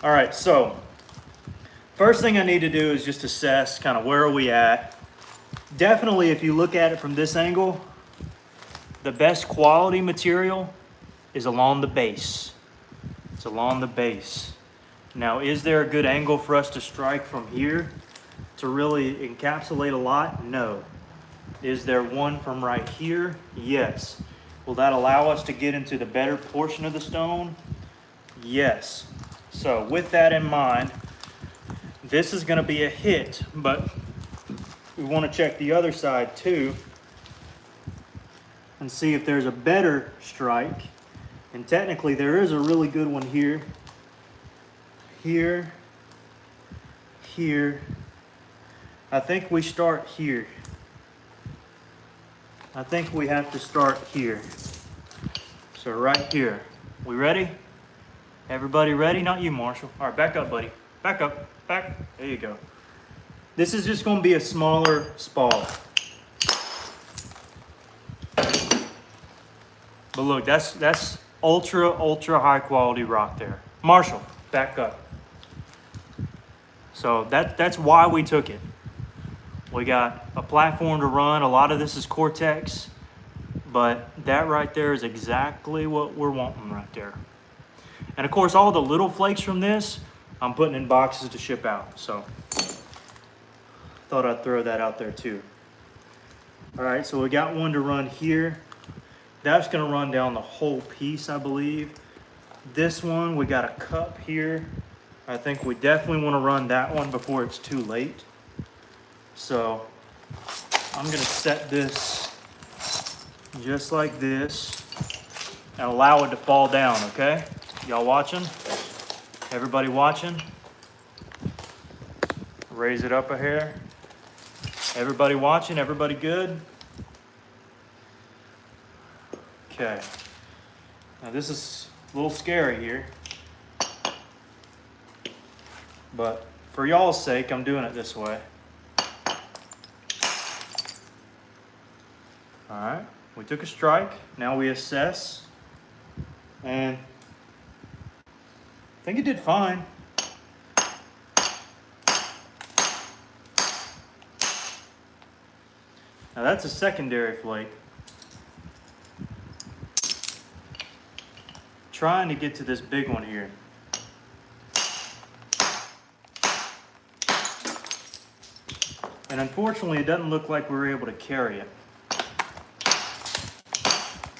All right, so first thing I need to do is just assess kind of where are we at. Definitely, if you look at it from this angle, the best quality material is along the base. It's along the base. Now, is there a good angle for us to strike from here to really encapsulate a lot? No. Is there one from right here? Yes. Will that allow us to get into the better portion of the stone? Yes. So with that in mind, this is going to be a hit, but we want to check the other side too and see if there's a better strike. And technically there is a really good one here. Here. Here. I think we start here. I think we have to start here. So right here. We ready? Everybody ready? Not you, Marshall. All right, back up, buddy. Back up. Back. There you go. This is just going to be a smaller spall. But look, that's ultra high quality rock there. Marshall, back up. So that's why we took it. We got a platform to run. A lot of this is Cortex, but that right there is exactly what we're wanting right there. And of course, all the little flakes from this, I'm putting in boxes to ship out. So thought I'd throw that out there too. All right, so we got one to run here. That's gonna run down the whole piece, I believe. This one, we got a cup here. I think we definitely wanna run that one before it's too late. So I'm gonna set this just like this and allow it to fall down, okay? Y'all watching? Everybody watching? Raise it up a hair. Everybody watching, everybody good? Okay. Now this is a little scary here, but for y'all's sake, I'm doing it this way. All right, we took a strike. Now we assess, and I think it did fine. Now that's a secondary flake. Trying to get to this big one here. And unfortunately, it doesn't look like we were able to carry it,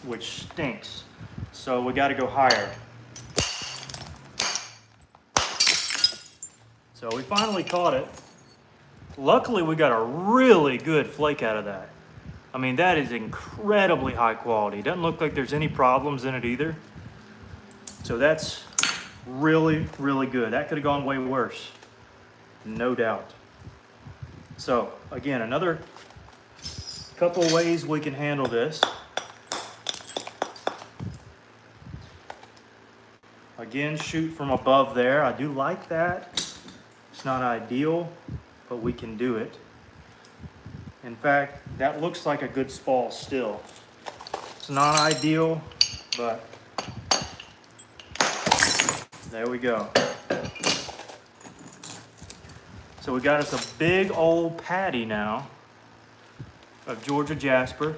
which stinks. So we got to go higher. So we finally caught it. Luckily, we got a really good flake out of that. I mean, that is incredibly high quality. Doesn't look like there's any problems in it either. So that's really, really good. That could have gone way worse, no doubt. So again, another couple ways we can handle this. Again, shoot from above there. I do like that. It's not ideal, but we can do it. In fact, that looks like a good spall still. It's not ideal, but there we go. So we got us a big old patty now of Georgia jasper.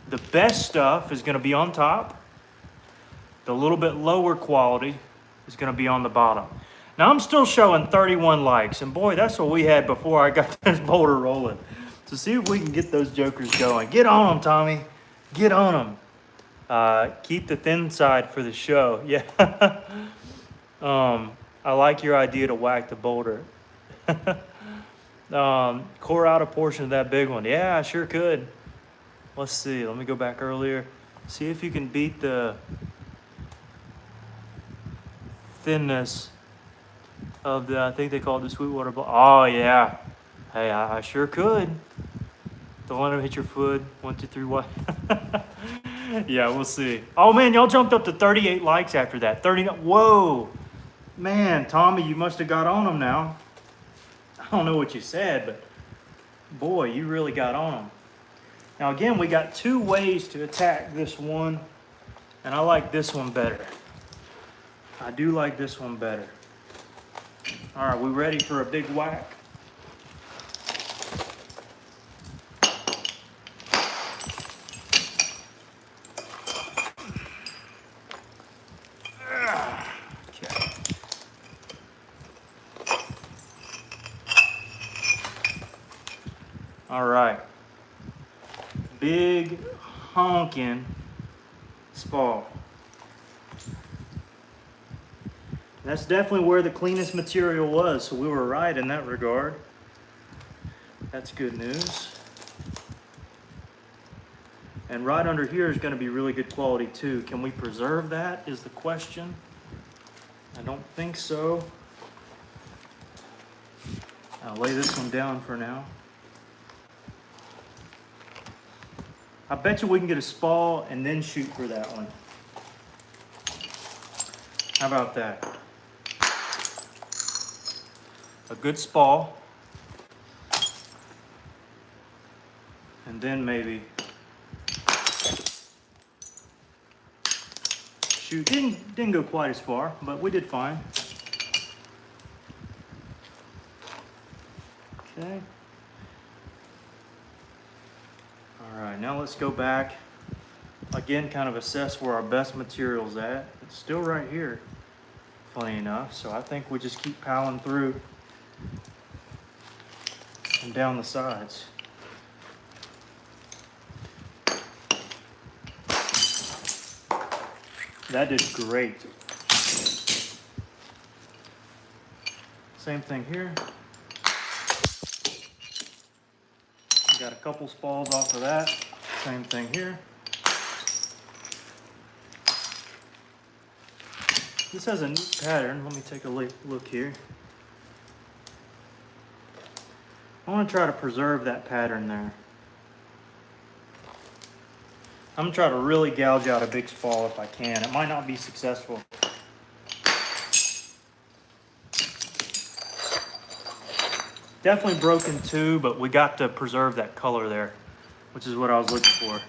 The best stuff is going to be on top. The little bit lower quality is going to be on the bottom. Now I'm still showing 31 likes, and boy, that's what we had before I got this boulder rolling. So see if we can get those jokers going. Get on them, Tommy. Get on them. Keep the thin side for the show. Yeah. I like your idea to whack the boulder. Core out a portion of that big one. Yeah, I sure could. Let's see. Let me go back earlier. See if you can beat the thinness of the, I think they call it the Sweetwater block. Oh, yeah. Hey, I sure could. Don't let him hit your foot. 1, 2, 3, what? Yeah, we'll see. Oh, man, y'all jumped up to 38 likes after that. 39. Whoa. Man, Tommy, you must have got on them now. I don't know what you said, but boy, you really got on them. Now, again, we got two ways to attack this one, and I like this one better. I do like this one better. All right, we ready for a big whack? All right, big honking spall. That's definitely where the cleanest material was, so we were right in that regard. That's good news. And right under here is going to be really good quality too. Can we preserve that is the question. I don't think so. I'll lay this one down for now. I bet you we can get a spall and then shoot for that one. How about that? A good spall. And then maybe shoot. Didn't go quite as far, but we did fine. Okay. All right, now let's go back. Again, kind of assess where our best material's at. It's still right here, funny enough. So I think we just keep piling through and down the sides. That did great. Same thing here. Got a couple spalls off of that. Same thing here. This has a neat pattern. Let me take a look here. I want to try to preserve that pattern there. I'm going to try to really gouge out a big spall if I can. It might not be successful. Definitely broken too, but we got to preserve that color there, which is what I was looking for.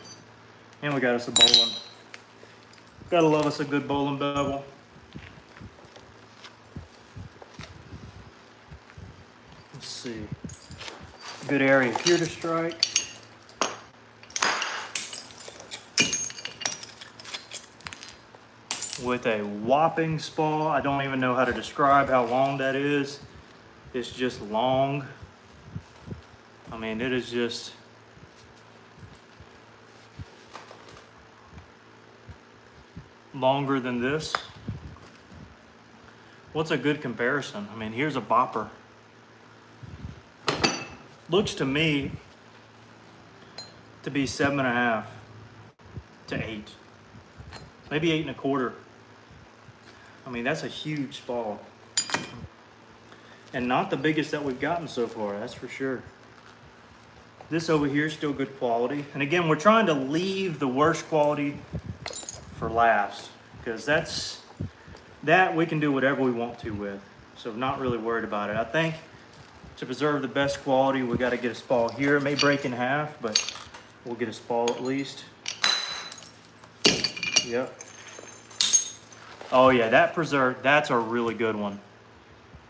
And we got us a bowline. Gotta love us a good bowline bevel. Let's see. Good area here to strike. With a whopping spall. I don't even know how to describe how long that is. It's just long. I mean, it is just longer than this. What's a good comparison? I mean, here's a bopper. Looks to me to be 7.5 to 8. Maybe 8.25. I mean, that's a huge spall. And not the biggest that we've gotten so far, that's for sure. This over here is still good quality. And again, we're trying to leave the worst quality for last, because that we can do whatever we want to with. So I'm not really worried about it. I think to preserve the best quality, we got to get a spall here. It may break in half, but we'll get a spall at least. Yep. Oh yeah, that preserved, that's a really good one.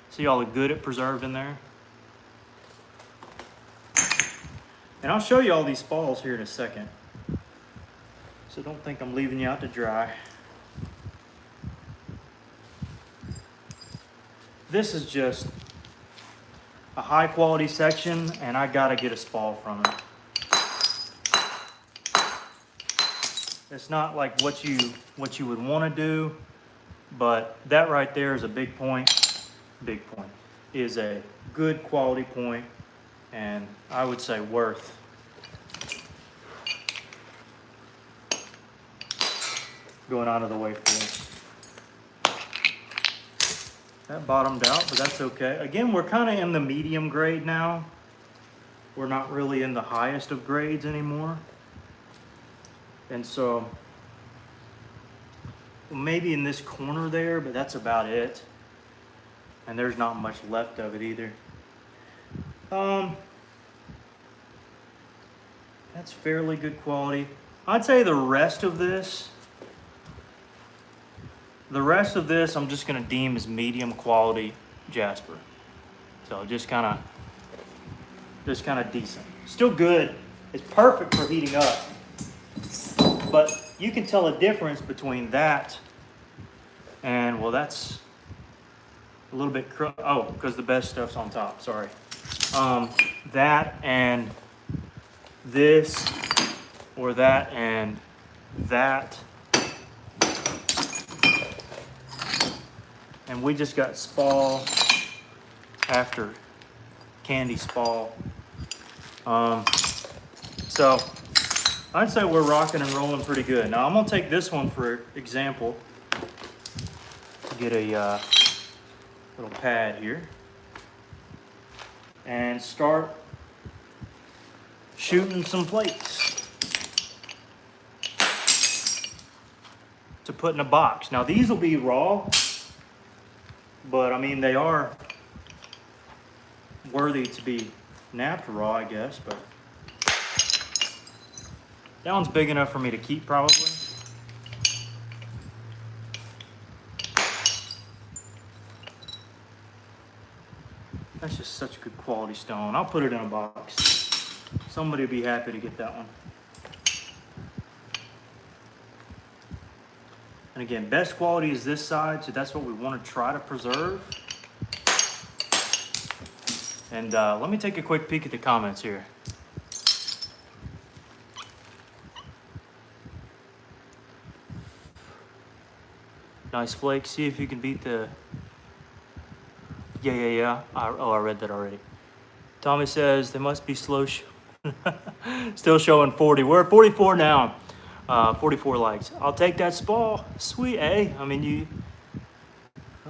See all the good it preserved in there? And I'll show you all these spalls here in a second. So don't think I'm leaving you out to dry. This is just a high quality section, and I gotta get a spall from it. It's not like what you would want to do, but that right there is a big point. Big point is a good quality point, and I would say worth. Going out of the way for it. That bottomed out, but that's okay. Again, we're kind of in the medium grade now. We're not really in the highest of grades anymore. And so, maybe in this corner there, but that's about it. And there's not much left of it either. That's fairly good quality. I'd say the rest of this I'm just gonna deem as medium quality jasper. So just kind of decent. Still good. It's perfect for heating up. But you can tell a difference between that and, well, that's a little bit, because the best stuff's on top, sorry. That and this, or that and that. And we just got spall after candy spall. So I'd say we're rocking and rolling pretty good. Now I'm gonna take this one for example. Get a little pad here and start shooting some plates to put in a box. Now these will be raw, but I mean they are worthy to be knapped raw, I guess, but that one's big enough for me to keep probably. That's just such good quality stone. I'll put it in a box. Somebody will be happy to get that one. And again, best quality is this side, so that's what we want to try to preserve. And let me take a quick peek at the comments here. Nice flake. See if you can beat the... Yeah. I read that already. Tommy says they must be slow. Still showing 40. We're at 44 now. 44 likes. I'll take that spall. Sweet, eh? I mean,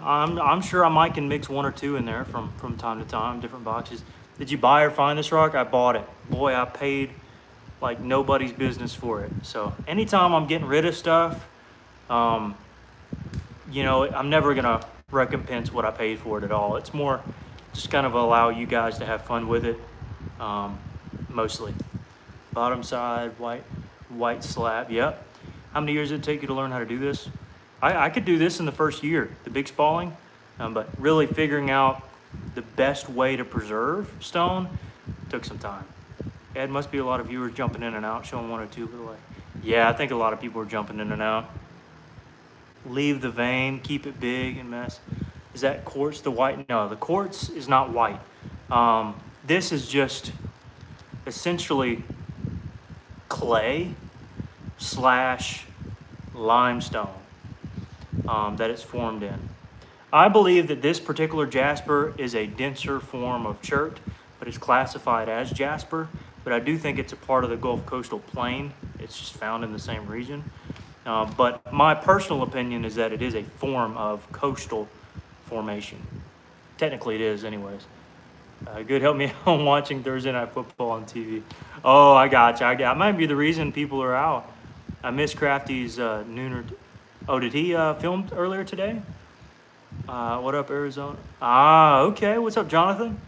I'm sure I might can mix one or two in there from time to time, different boxes. Did you buy or find this rock? I bought it. Boy, I paid like nobody's business for it. So anytime I'm getting rid of stuff, you know, I'm never gonna recompense what I paid for it at all. It's more just kind of allow you guys to have fun with it, mostly. Bottom side, white slab, yep. How many years did it take you to learn how to do this? I could do this in the first year, the big spalling, but really figuring out the best way to preserve stone took some time. Ed, must be a lot of viewers jumping in and out, showing 1 or 2 by the way. Yeah, I think a lot of people are jumping in and out. Leave the vein, keep it big and mess. Is that quartz the white? No, the quartz is not white. This is just essentially clay slash limestone that it's formed in. I believe that this particular jasper is a denser form of chert, but it's classified as jasper. But I do think it's a part of the Gulf Coastal Plain. It's just found in the same region. But my personal opinion is that it is a form of coastal formation. Technically it is anyways. Good, help me on watching Thursday Night Football on TV. Oh, I got you. That might be the reason people are out. I missed Crafty's nooner. Oh, did he film earlier today? What up, Arizona? Ah, okay. What's up, Jonathan?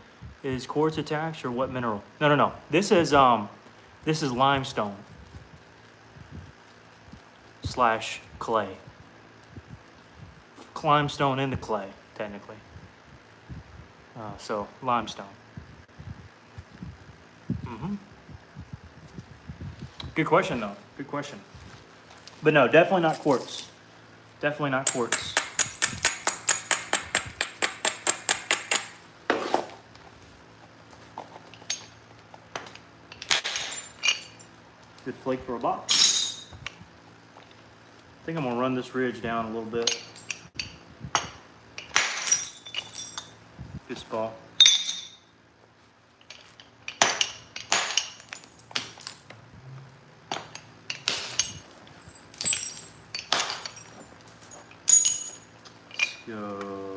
Is quartz attached or what mineral? No. This is limestone slash clay. Limestone into clay, technically. So limestone. Good question, though. Good question. But no, definitely not quartz. Definitely not quartz. Good flake for a box. I think I'm gonna run this ridge down a little bit. Good spall. Let's go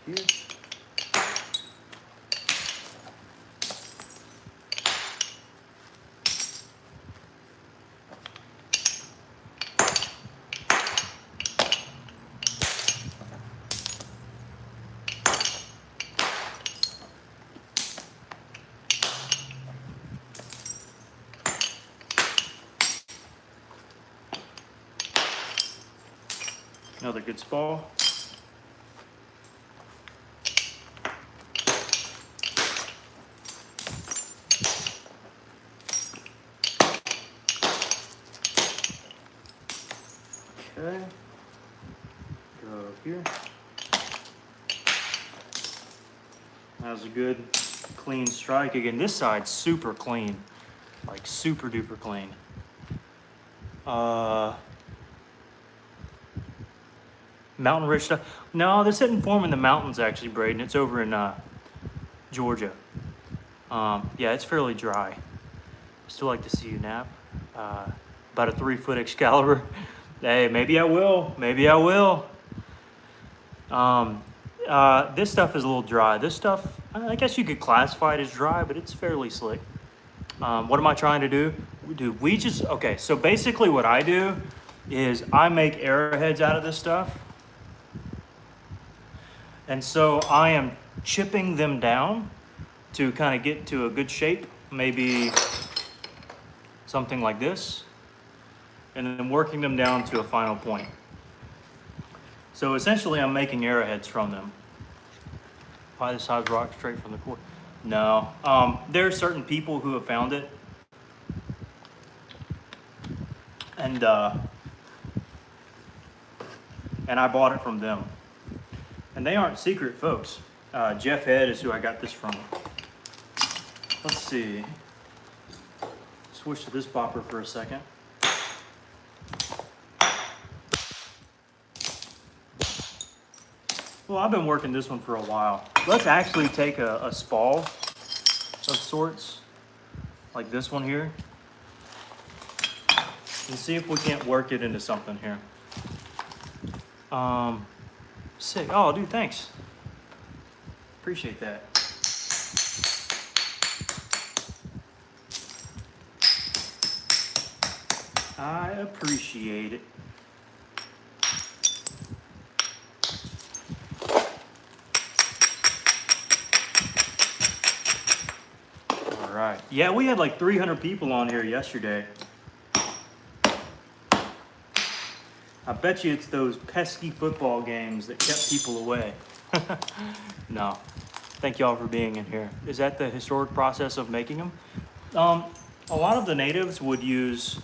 here. Another good spall. Okay. Go here. That was a good clean strike. Again, this side's super clean. Like super duper clean. Mountain Ridge stuff. No, this isn't form in the mountains actually, Braden. It's over in Georgia. Yeah, it's fairly dry. Still like to see you nap. About a 3-foot Excalibur. Hey, maybe I will. Maybe I will. This stuff is a little dry. This stuff, I guess you could classify it as dry, but it's fairly slick. What am I trying to do? Okay, so basically what I do is I make arrowheads out of this stuff. And so I am chipping them down to kind of get to a good shape, maybe something like this, and then working them down to a final point. So essentially I'm making arrowheads from them. Buy the size rock straight from the core. No, there are certain people who have found it. And I bought it from them. And they aren't secret folks. Jeff Head is who I got this from. Let's see. Switch to this bopper for a second. Well, I've been working this one for a while. Let's actually take a spall of sorts, like this one here, and see if we can't work it into something here. Sick. Oh, dude, thanks. Appreciate that. I appreciate it. All right. Yeah, we had like 300 people on here yesterday. I bet you it's those pesky football games that kept people away. No. Thank y'all for being in here. Is that the historic process of making them? A lot of the natives would use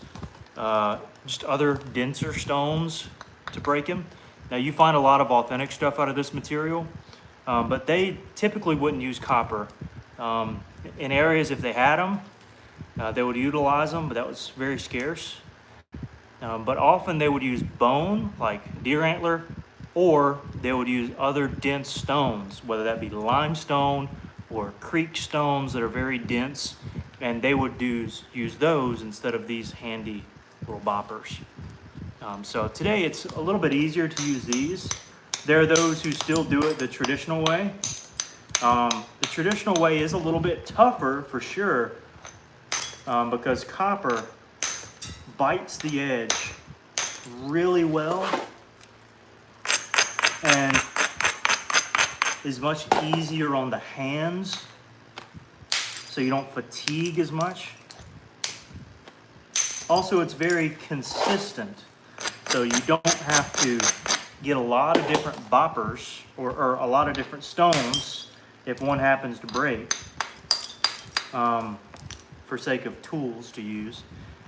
just other denser stones to break them. Now you find a lot of authentic stuff out of this material, but they typically wouldn't use copper. In areas, if they had them, they would utilize them, but that was very scarce. But often they would use bone, like deer antler, or they would use other dense stones, whether that be limestone or creek stones that are very dense, and they would use those instead of these handy little boppers. So today it's a little bit easier to use these. There are those who still do it the traditional way. The traditional way is a little bit tougher for sure, because copper bites the edge really well and is much easier on the hands, so you don't fatigue as much. Also, it's very consistent, so you don't have to get a lot of different boppers or a lot of different stones if one happens to break, for sake of tools to use.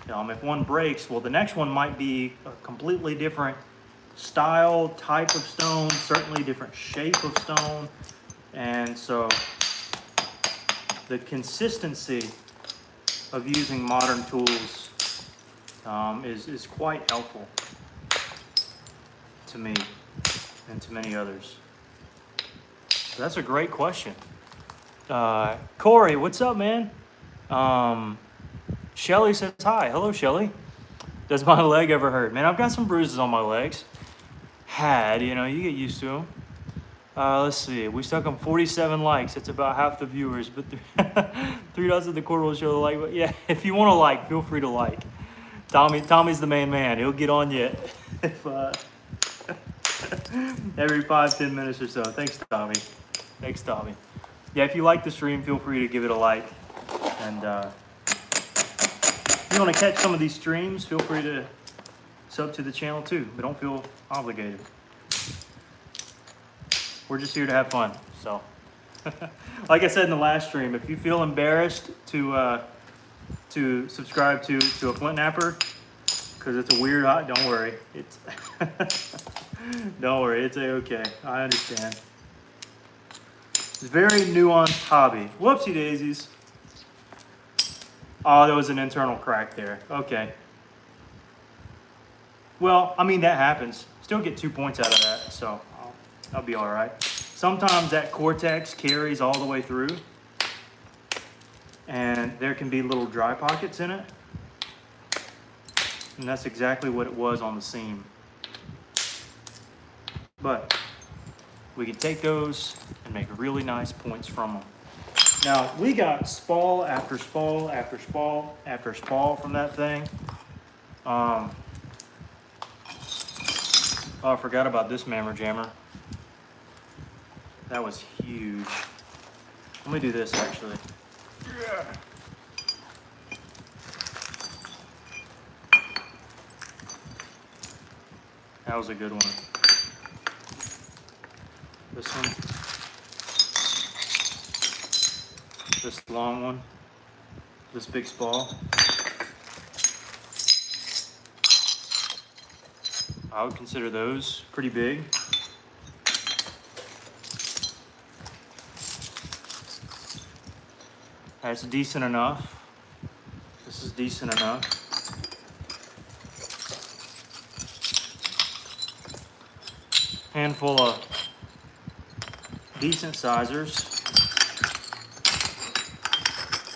If one breaks, well, the next one might be a completely different style, type of stone, certainly different shape of stone. And so the consistency of using modern tools is quite helpful to me and to many others. So that's a great question. Corey, what's up, man? Shelly says hi. Hello, Shelly. Does my leg ever hurt? Man, I've got some bruises on my legs. You get used to them. Let's see. We stuck on 47 likes. It's about half the viewers, but 3 dots in the corner will show the like. But yeah, if you want to like, feel free to like. Tommy's the main man. He'll get on you if every 5-10 minutes or so. Thanks, Tommy. Yeah, if you like the stream, feel free to give it a like. And if you want to catch some of these streams, feel free to sub to the channel too, but don't feel obligated. We're just here to have fun. So, like I said in the last stream, if you feel embarrassed to subscribe to a flint napper because it's a weird hot, don't worry. Don't worry, it's okay. I understand. It's a very nuanced hobby. Whoopsie daisies. Oh, there was an internal crack there. Okay. Well, I mean, that happens. Still get 2 points out of that, so I'll be all right. Sometimes that cortex carries all the way through, and there can be little dry pockets in it. And that's exactly what it was on the seam. But we can take those and make really nice points from them. Now, we got spall after spall after spall after spall from that thing. Oh, I forgot about this mammer jammer. That was huge. Let me do this, actually. That was a good one. This one. This long one. This big spall. I would consider those pretty big. That's decent enough. This is decent enough. Handful of decent sizers.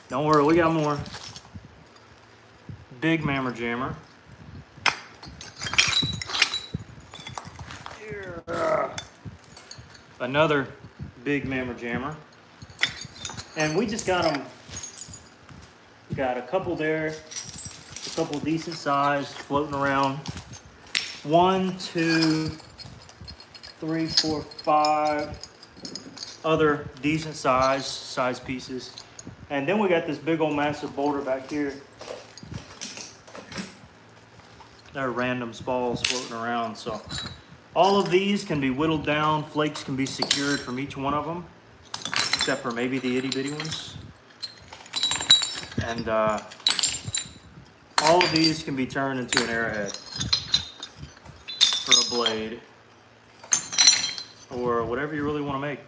Don't worry, we got more. Big mammer jammer. Another big mammer jammer. And we just got them, got a couple there, a couple decent sized floating around. 1, 2, 3, 4, 5 other decent size pieces. And then we got this big old massive boulder back here. There are random spalls floating around. So all of these can be whittled down. Flakes can be secured from each one of them, except for maybe the itty bitty ones. And all of these can be turned into an arrowhead for a blade or whatever you really want to make.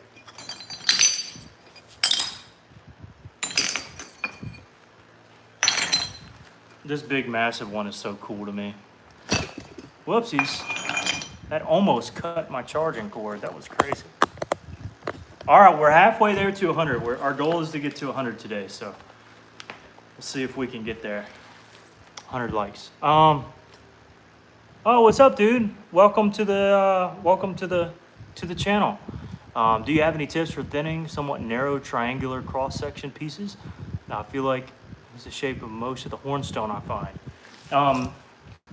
This big massive one is so cool to me. Whoopsies. That almost cut my charging cord. That was crazy. All right, we're halfway there to 100. Our goal is to get to 100 today, so we'll see if we can get there. 100 likes. Oh, what's up, dude? Welcome to the channel. Do you have any tips for thinning somewhat narrow triangular cross section pieces? Now, I feel like it's the shape of most of the hornstone I find.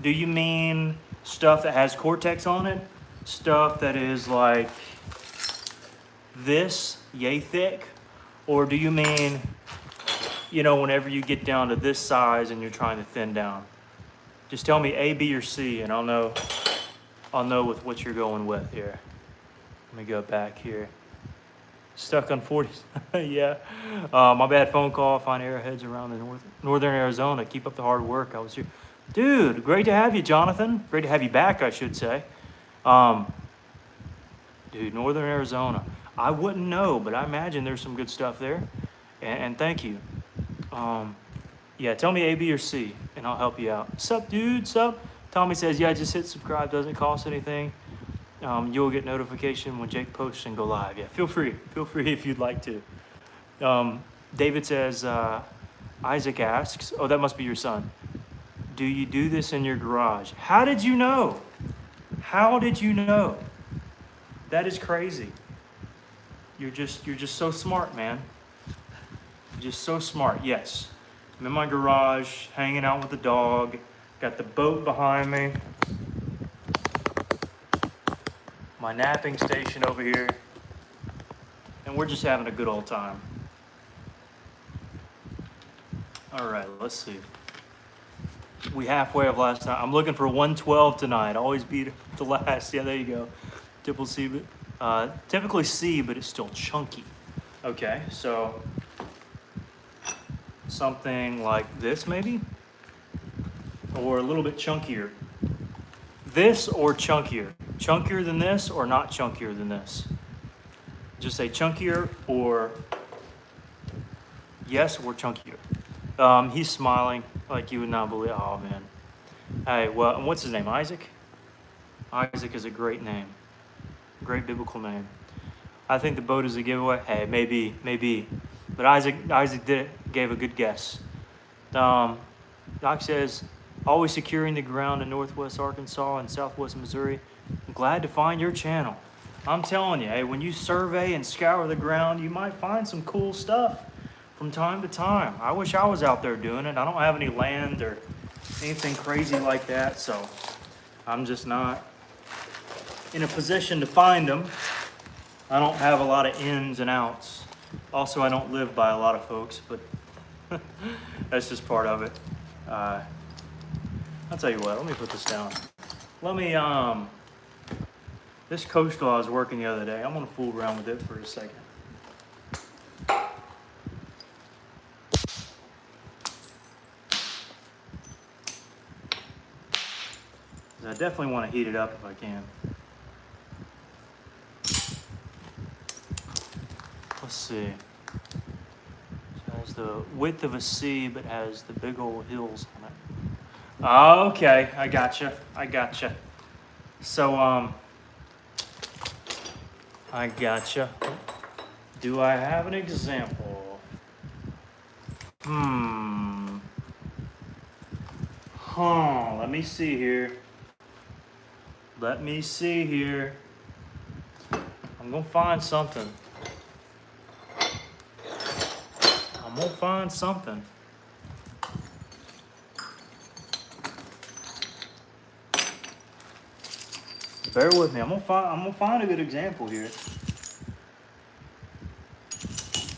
Do you mean stuff that has cortex on it? Stuff that is like this, yay thick? Or do you mean, you know, whenever you get down to this size and you're trying to thin down? Just tell me A, B, or C, and I'll know with what you're going with here. Let me go back here. Stuck on 40. Yeah. My bad, phone call. Find arrowheads around the northern Arizona. Keep up the hard work. I was here. Dude, great to have you, Jonathan. Great to have you back, I should say. Dude, northern Arizona. I wouldn't know, but I imagine there's some good stuff there. And thank you. Yeah, tell me A, B, or C, and I'll help you out. Sup, dude? Sup? Tommy says, yeah, just hit subscribe. Doesn't cost anything. You'll get notification when Jake posts and go live. Yeah, feel free if you'd like to. David says, Isaac asks, oh, that must be your son. Do you do this in your garage? How did you know? How did you know? That is crazy. You're just so smart, man. You're just so smart. Yes. I'm in my garage, hanging out with the dog. Got the boat behind me. My napping station over here. And we're just having a good old time. All right, let's see. We halfway of last time. I'm looking for 112 tonight. Always beat the last. Yeah, there you go. Typically C, but it's still chunky. Okay, so something like this maybe? Or a little bit chunkier. This or chunkier? Chunkier than this or not chunkier than this? Just say chunkier or yes or chunkier. He's smiling like you would not believe. Oh, man. Hey, well, and what's his name? Isaac? Isaac is a great name. Great biblical name. I think the boat is a giveaway. Hey, maybe. But Isaac gave a good guess. Doc says, always securing the ground in northwest Arkansas and southwest Missouri. I'm glad to find your channel. I'm telling you, hey, when you survey and scour the ground, you might find some cool stuff from time to time. I wish I was out there doing it. I don't have any land or anything crazy like that, so I'm just not in a position to find them. I don't have a lot of ins and outs. Also, I don't live by a lot of folks, but that's just part of it. I'll tell you what, let me put this down. This coastal I was working the other day, I'm gonna fool around with it for a second. I definitely want to heat it up if I can. Let's see. It has the width of a C, but has the big old hills on it. Okay, I gotcha. So, I gotcha. Do I have an example? Let me see here. I'm gonna find something. I'm gonna find something. Bear with me. I'm gonna find a good example here.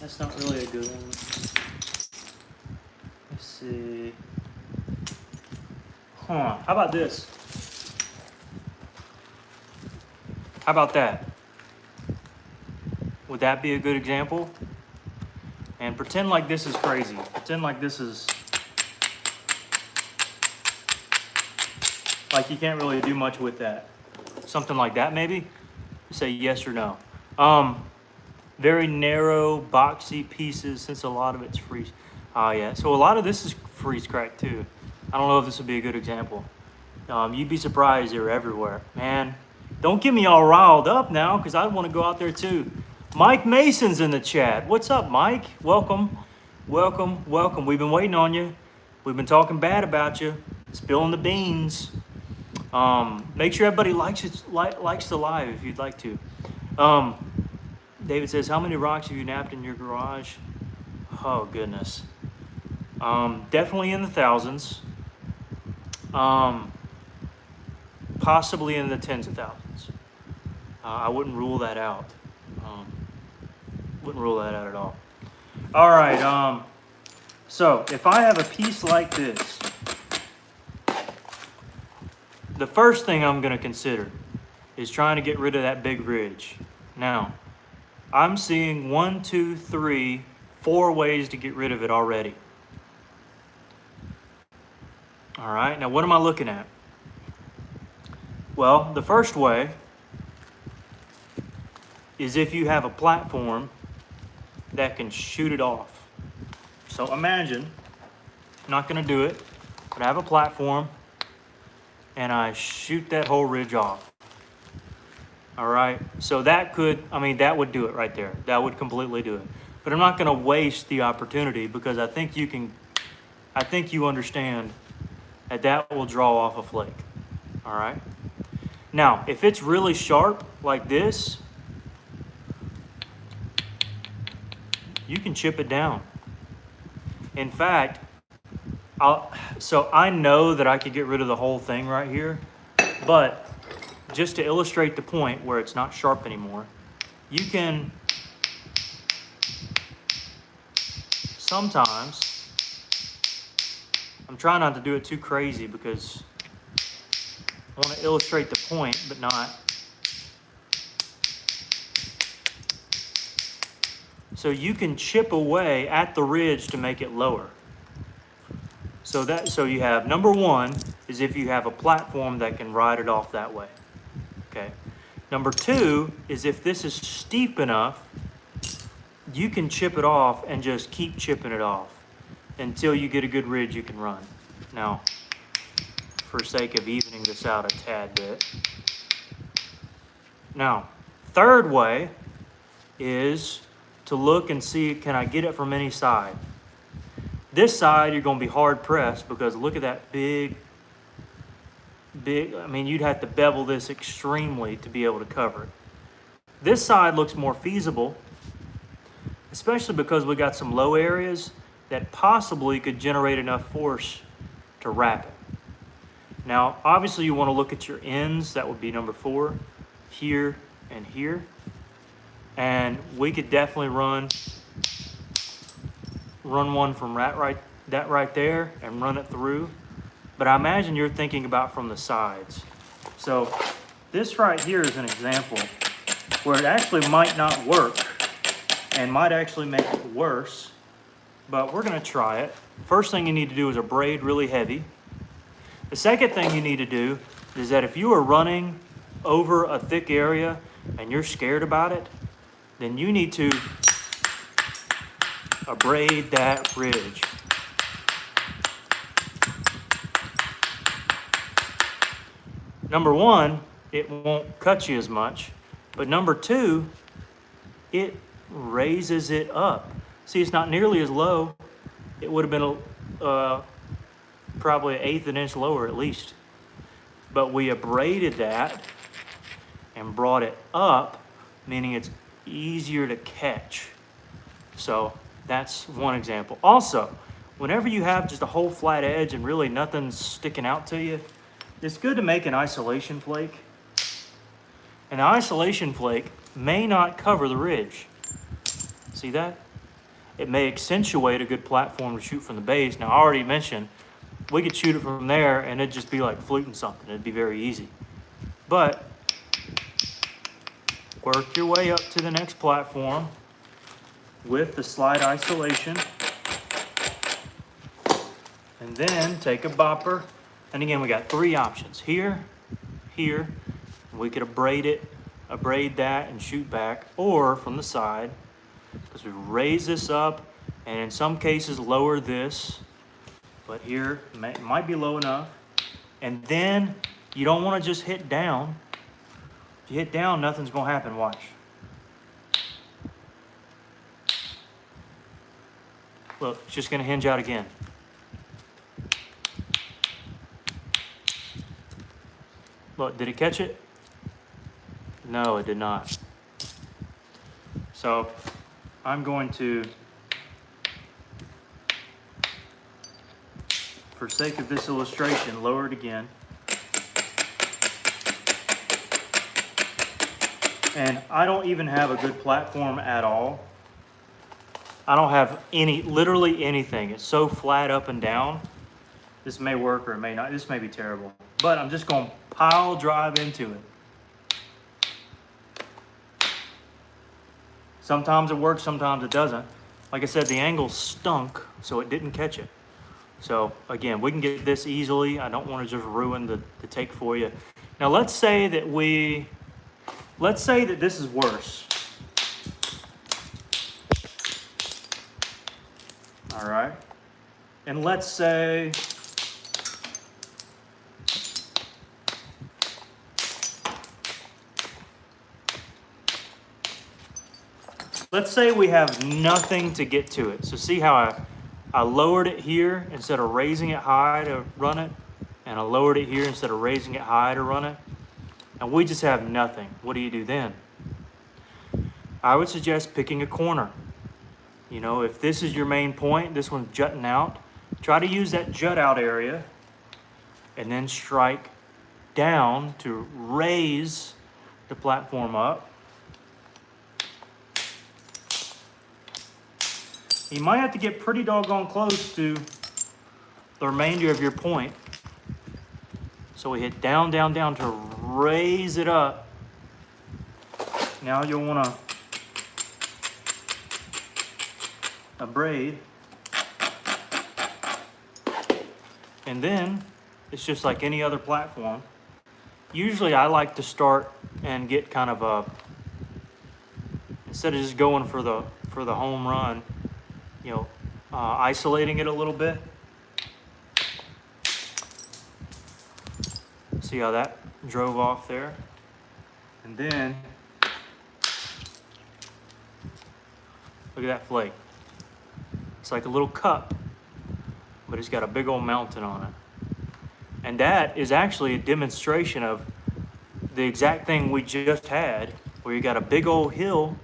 That's not really a good one. Let's see. How about this? How about that? Would that be a good example? And pretend like this is crazy. Pretend like this is like you can't really do much with that. Something like that, maybe? Say yes or no. Very narrow, boxy pieces since a lot of it's freeze. Yeah, so a lot of this is freeze crack too. I don't know if this would be a good example. You'd be surprised they're everywhere. Man, don't get me all riled up now because I want to go out there too. Mike Mason's in the chat. What's up, Mike? Welcome, welcome, welcome. We've been waiting on you. We've been talking bad about you, spilling the beans. Make sure everybody likes the live if you'd like to. David says, how many rocks have you napped in your garage? Oh, goodness. Definitely in the thousands. Possibly in the tens of thousands. I wouldn't rule that out. Wouldn't rule that out at all. All right. So if I have a piece like this, the first thing I'm going to consider is trying to get rid of that big ridge. Now, I'm seeing 1, 2, 3, 4 ways to get rid of it already. All right, now what am I looking at? Well, the first way is if you have a platform that can shoot it off. So imagine, I'm not going to do it, but I have a platform and I shoot that whole ridge off. All right, so that would do it right there. That would completely do it. But I'm not going to waste the opportunity because I think you understand that will draw off a flake. All right. Now, if it's really sharp like this, you can chip it down. In fact, I know that I could get rid of the whole thing right here, but just to illustrate the point where it's not sharp anymore, you can sometimes, I'm trying not to do it too crazy because I want to illustrate the point, but not. So you can chip away at the ridge to make it lower. So you have, number one is if you have a platform that can ride it off that way. Okay. Number two is if this is steep enough, you can chip it off and just keep chipping it off until you get a good ridge you can run. Now, for sake of evening this out a tad bit. Now, third way is to look and see, can I get it from any side? This side, you're going to be hard pressed because look at that big, you'd have to bevel this extremely to be able to cover it. This side looks more feasible, especially because we got some low areas that possibly could generate enough force to wrap it. Now, obviously you want to look at your ends. That would be number 4, here and here. And we could definitely run one from that right there and run it through. But I imagine you're thinking about from the sides. So this right here is an example where it actually might not work and might actually make it worse, but we're gonna try it. First thing you need to do is a braid really heavy. The second thing you need to do is that if you are running over a thick area and you're scared about it, then you need to abrade that ridge. Number one, it won't cut you as much, but number two, it raises it up. See, it's not nearly as low. It would have been probably 1/8 of an inch lower at least. But we abraded that and brought it up, meaning it's easier to catch. So That's one example. Also, whenever you have just a whole flat edge and really nothing's sticking out to you, it's good to make an isolation flake. And the isolation flake may not cover the ridge. See that? It may accentuate a good platform to shoot from the base. Now, I already mentioned we could shoot it from there and it'd just be like fluting something. It'd be very easy. But work your way up to the next platform with the slide isolation. And then take a bopper. And again, we got three options. Here, here. We could abrade that and shoot back, or from the side, because we raise this up and in some cases lower this, but here it might be low enough. And then you don't want to just hit down. If you hit down, nothing's going to happen. Watch. Look, it's just going to hinge out again. Look, did it catch it? No, it did not. So I'm going to, for sake of this illustration, lower it again. And I don't even have a good platform at all. I don't have literally anything. It's so flat up and down. This may work or it may not. This may be terrible. But I'm just going to pile drive into it. Sometimes it works, sometimes it doesn't. Like I said, the angle stunk, so it didn't catch it. So again, we can get this easily. I don't want to just ruin the take for you. Now let's say that this is worse. All right. And let's say we have nothing to get to it. So see how I lowered it here instead of raising it high to run it, and I lowered it here instead of raising it high to run it, and we just have nothing. What do you do then? I would suggest picking a corner. You know, if this is your main point, this one's jutting out, try to use that jut out area and then strike down to raise the platform up. You might have to get pretty doggone close to the remainder of your point. So we hit down, down, down to raise it up. Now you'll want to abrade. And then it's just like any other platform. Usually I like to start and get kind of a, instead of just going for the home run, you know, isolating it a little bit. See how that drove off there? And then, look at that flake. It's like a little cup, but it's got a big old mountain on it. And that is actually a demonstration of the exact thing we just had, where you got a big old hill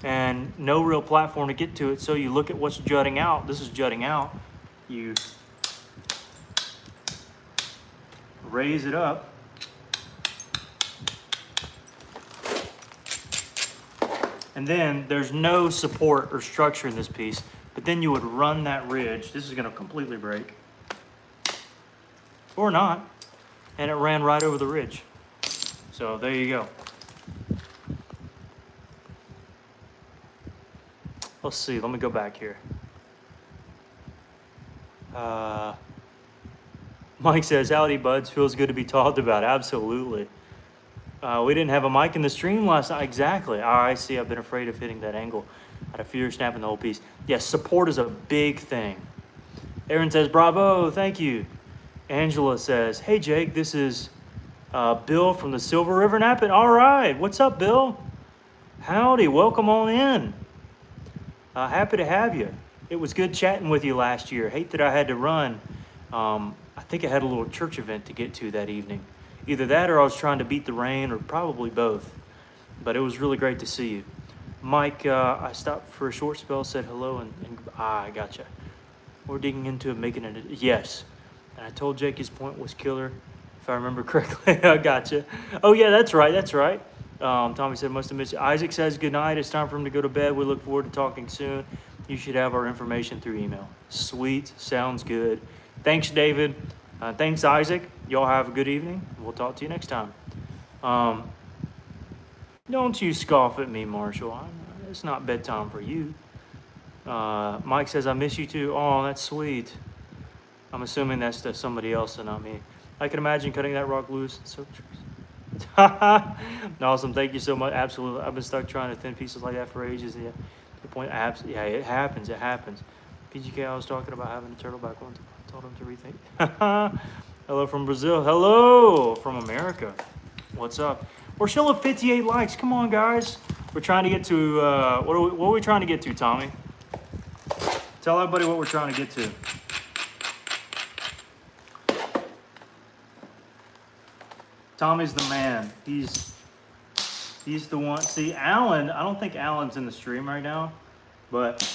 and no real platform to get to it. So you look at what's jutting out. This is jutting out. You raise it up. And then there's no support or structure in this piece, but then you would run that ridge. This is going to completely break. Or not. And it ran right over the ridge. So there you go. Let's see, let me go back here. Mike says, howdy buds, feels good to be talked about. Absolutely. We didn't have a mic in the stream last night. Exactly. I see, I've been afraid of hitting that angle. Out of fear of snapping the whole piece. Yes, support is a big thing. Aaron says, bravo, thank you. Angela says, hey Jake, this is Bill from the Silver River Knapped. All right, what's up, Bill? Howdy, welcome on in. Happy to have you. It was good chatting with you last year. Hate that I had to run. I think I had a little church event to get to that evening. Either that or I was trying to beat the rain, or probably both. But it was really great to see you. Mike, I stopped for a short spell, said hello, and I gotcha. We're digging into it, making it. Yes. And I told Jake his point was killer, if I remember correctly. I gotcha. Oh, yeah, that's right. That's right. Tommy said, must have missed you. Isaac says, good night. It's time for him to go to bed. We look forward to talking soon. You should have our information through email. Sweet. Sounds good. Thanks, David. Thanks, Isaac. Y'all have a good evening. We'll talk to you next time. Don't you scoff at me, Marshall. It's not bedtime for you. Mike says, I miss you too. Oh, that's sweet. I'm assuming that's to somebody else and not me. I can imagine cutting that rock loose. So awesome. Thank you so much. Absolutely. I've been stuck trying to thin pieces like that for ages. Yeah. The point. Yeah, it happens. It happens. PGK, I was talking about having a turtleback once. I told him to rethink. Hello from Brazil. Hello from America. What's up? We're still at 58 likes. Come on, guys. We're trying to get to, what are we trying to get to, Tommy? Tell everybody what we're trying to get to. Tommy's the man. He's the one. See, Alan, I don't think Alan's in the stream right now, but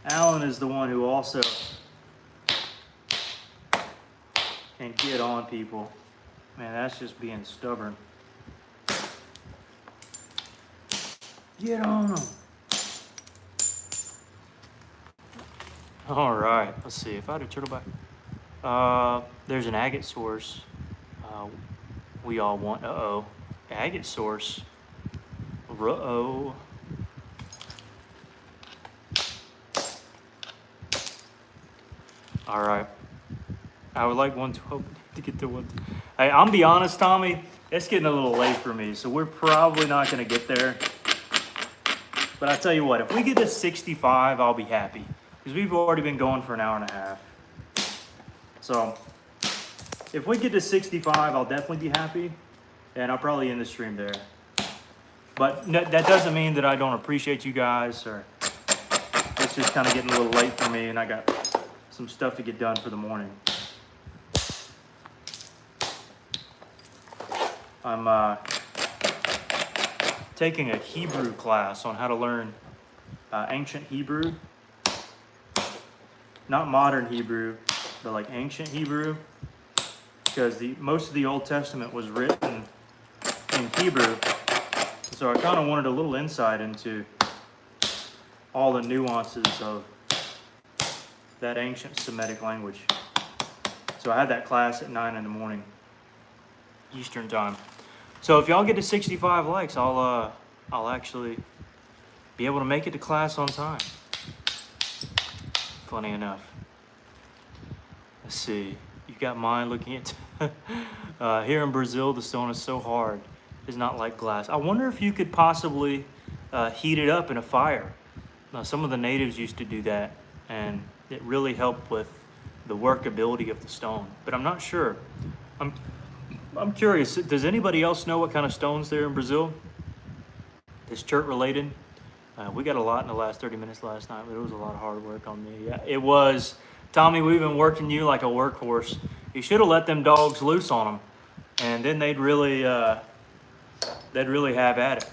Alan is the one who also can get on people. Man, that's just being stubborn. Get on them. All right, let's see. If I had a turtleback, there's an agate source. We all want. Agate source. All right. I would like 112 to get to one. Hey, I'm be honest, Tommy. It's getting a little late for me, so we're probably not going to get there. But I tell you what, if we get to 65, I'll be happy. Because we've already been going for an hour and a half. So, if we get to 65, I'll definitely be happy. And I'll probably end the stream there. But that doesn't mean that I don't appreciate you guys. Or it's just kind of getting a little late for me. And I got some stuff to get done for the morning. I'm taking a Hebrew class on how to learn ancient Hebrew. Not modern Hebrew, but like ancient Hebrew. Because most of the Old Testament was written in Hebrew. So I kind of wanted a little insight into all the nuances of that ancient Semitic language. So I had that class at 9 in the morning, Eastern time. So if y'all get to 65 likes, I'll actually be able to make it to class on time. Funny enough. Let's see. You got mine looking at here in Brazil, the stone is so hard. It's not like glass. I wonder if you could possibly heat it up in a fire. Now, some of the natives used to do that, and it really helped with the workability of the stone. But I'm not sure. I'm curious. Does anybody else know what kind of stones there in Brazil? Is chert related? We got a lot in the last 30 minutes last night, but it was a lot of hard work on me. Yeah, it was. Tommy, we've been working you like a workhorse. You should have let them dogs loose on them, and then they'd really have at it.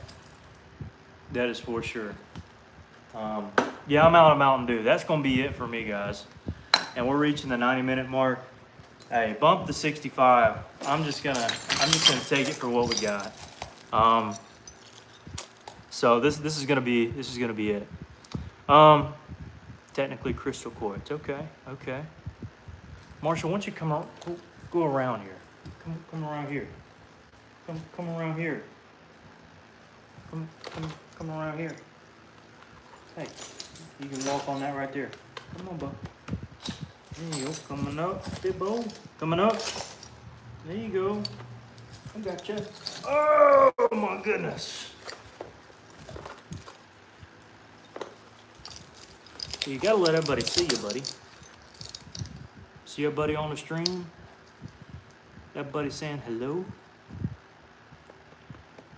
That is for sure. Yeah, I'm out of Mountain Dew. That's gonna be it for me, guys. And we're reaching the 90-minute mark. Hey, bump the 65. I'm just gonna take it for what we got. So this is gonna be it. Technically crystal quartz. Okay. Marshall, why don't you go around here? Come around here. Come around here. Come around here. Hey, you can walk on that right there. Come on, bud. There you go. Coming up, big bowl. Coming up. There you go. I got you. Oh my goodness. You gotta let everybody see you, buddy. See everybody on the stream? Everybody saying hello?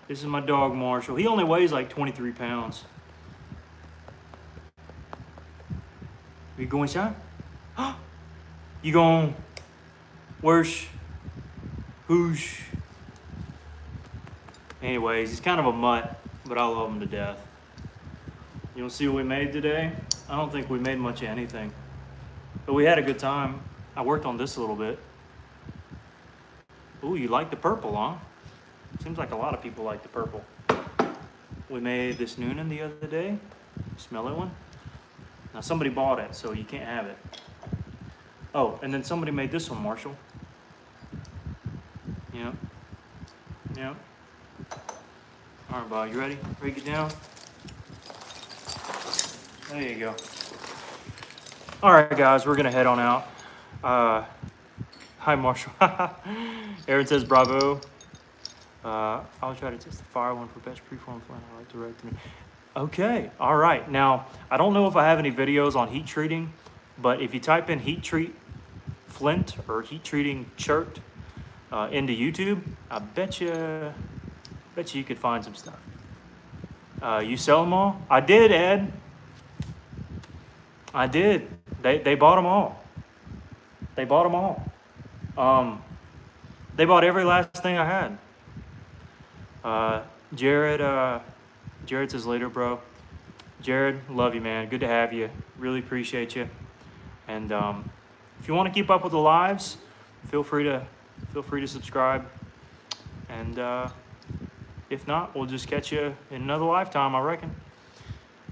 This is my dog, Marshall. He only weighs like 23 pounds. You going inside? You going? Where's? Whoosh? Anyways, he's kind of a mutt, but I love him to death. You want to see what we made today? I don't think we made much of anything, but we had a good time. I worked on this a little bit. Ooh, you like the purple, huh? Seems like a lot of people like the purple. We made this Noonan the other day. Smelly one. Now somebody bought it, so you can't have it. Oh, and then somebody made this one, Marshall. Yep. Yep. All right, Bob, you ready? Ready to get down? There you go. All right, guys, we're gonna head on out. Hi, Marshall. Aaron says bravo. I'll try to test the fire one for best preform flint. I like to write through. Okay, all right. Now, I don't know if I have any videos on heat treating, but if you type in heat treat flint or heat treating chert into YouTube, I bet you you could find some stuff. You sell them all? I did, Ed. I did. They bought them all. They bought them all. They bought every last thing I had. Jared says later, bro. Jared, love you, man. Good to have you. Really appreciate you. And if you want to keep up with the lives, feel free to subscribe. And if not, we'll just catch you in another lifetime, I reckon.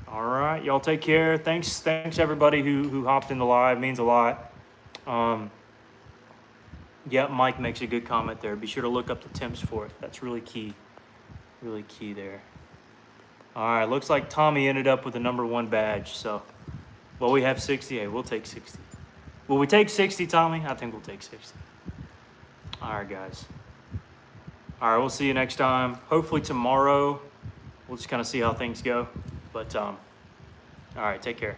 All right, y'all take care. Thanks everybody who hopped in the live. Means a lot. Yeah, Mike makes a good comment there. Be sure to look up the temps for it. That's really key. Really key there. All right, looks like Tommy ended up with the #1 badge. So, well, we have 60. Hey, we'll take 60. Will we take 60, Tommy? I think we'll take 60. All right, guys. All right, we'll see you next time. Hopefully tomorrow. We'll just kind of see how things go. But, all right, take care.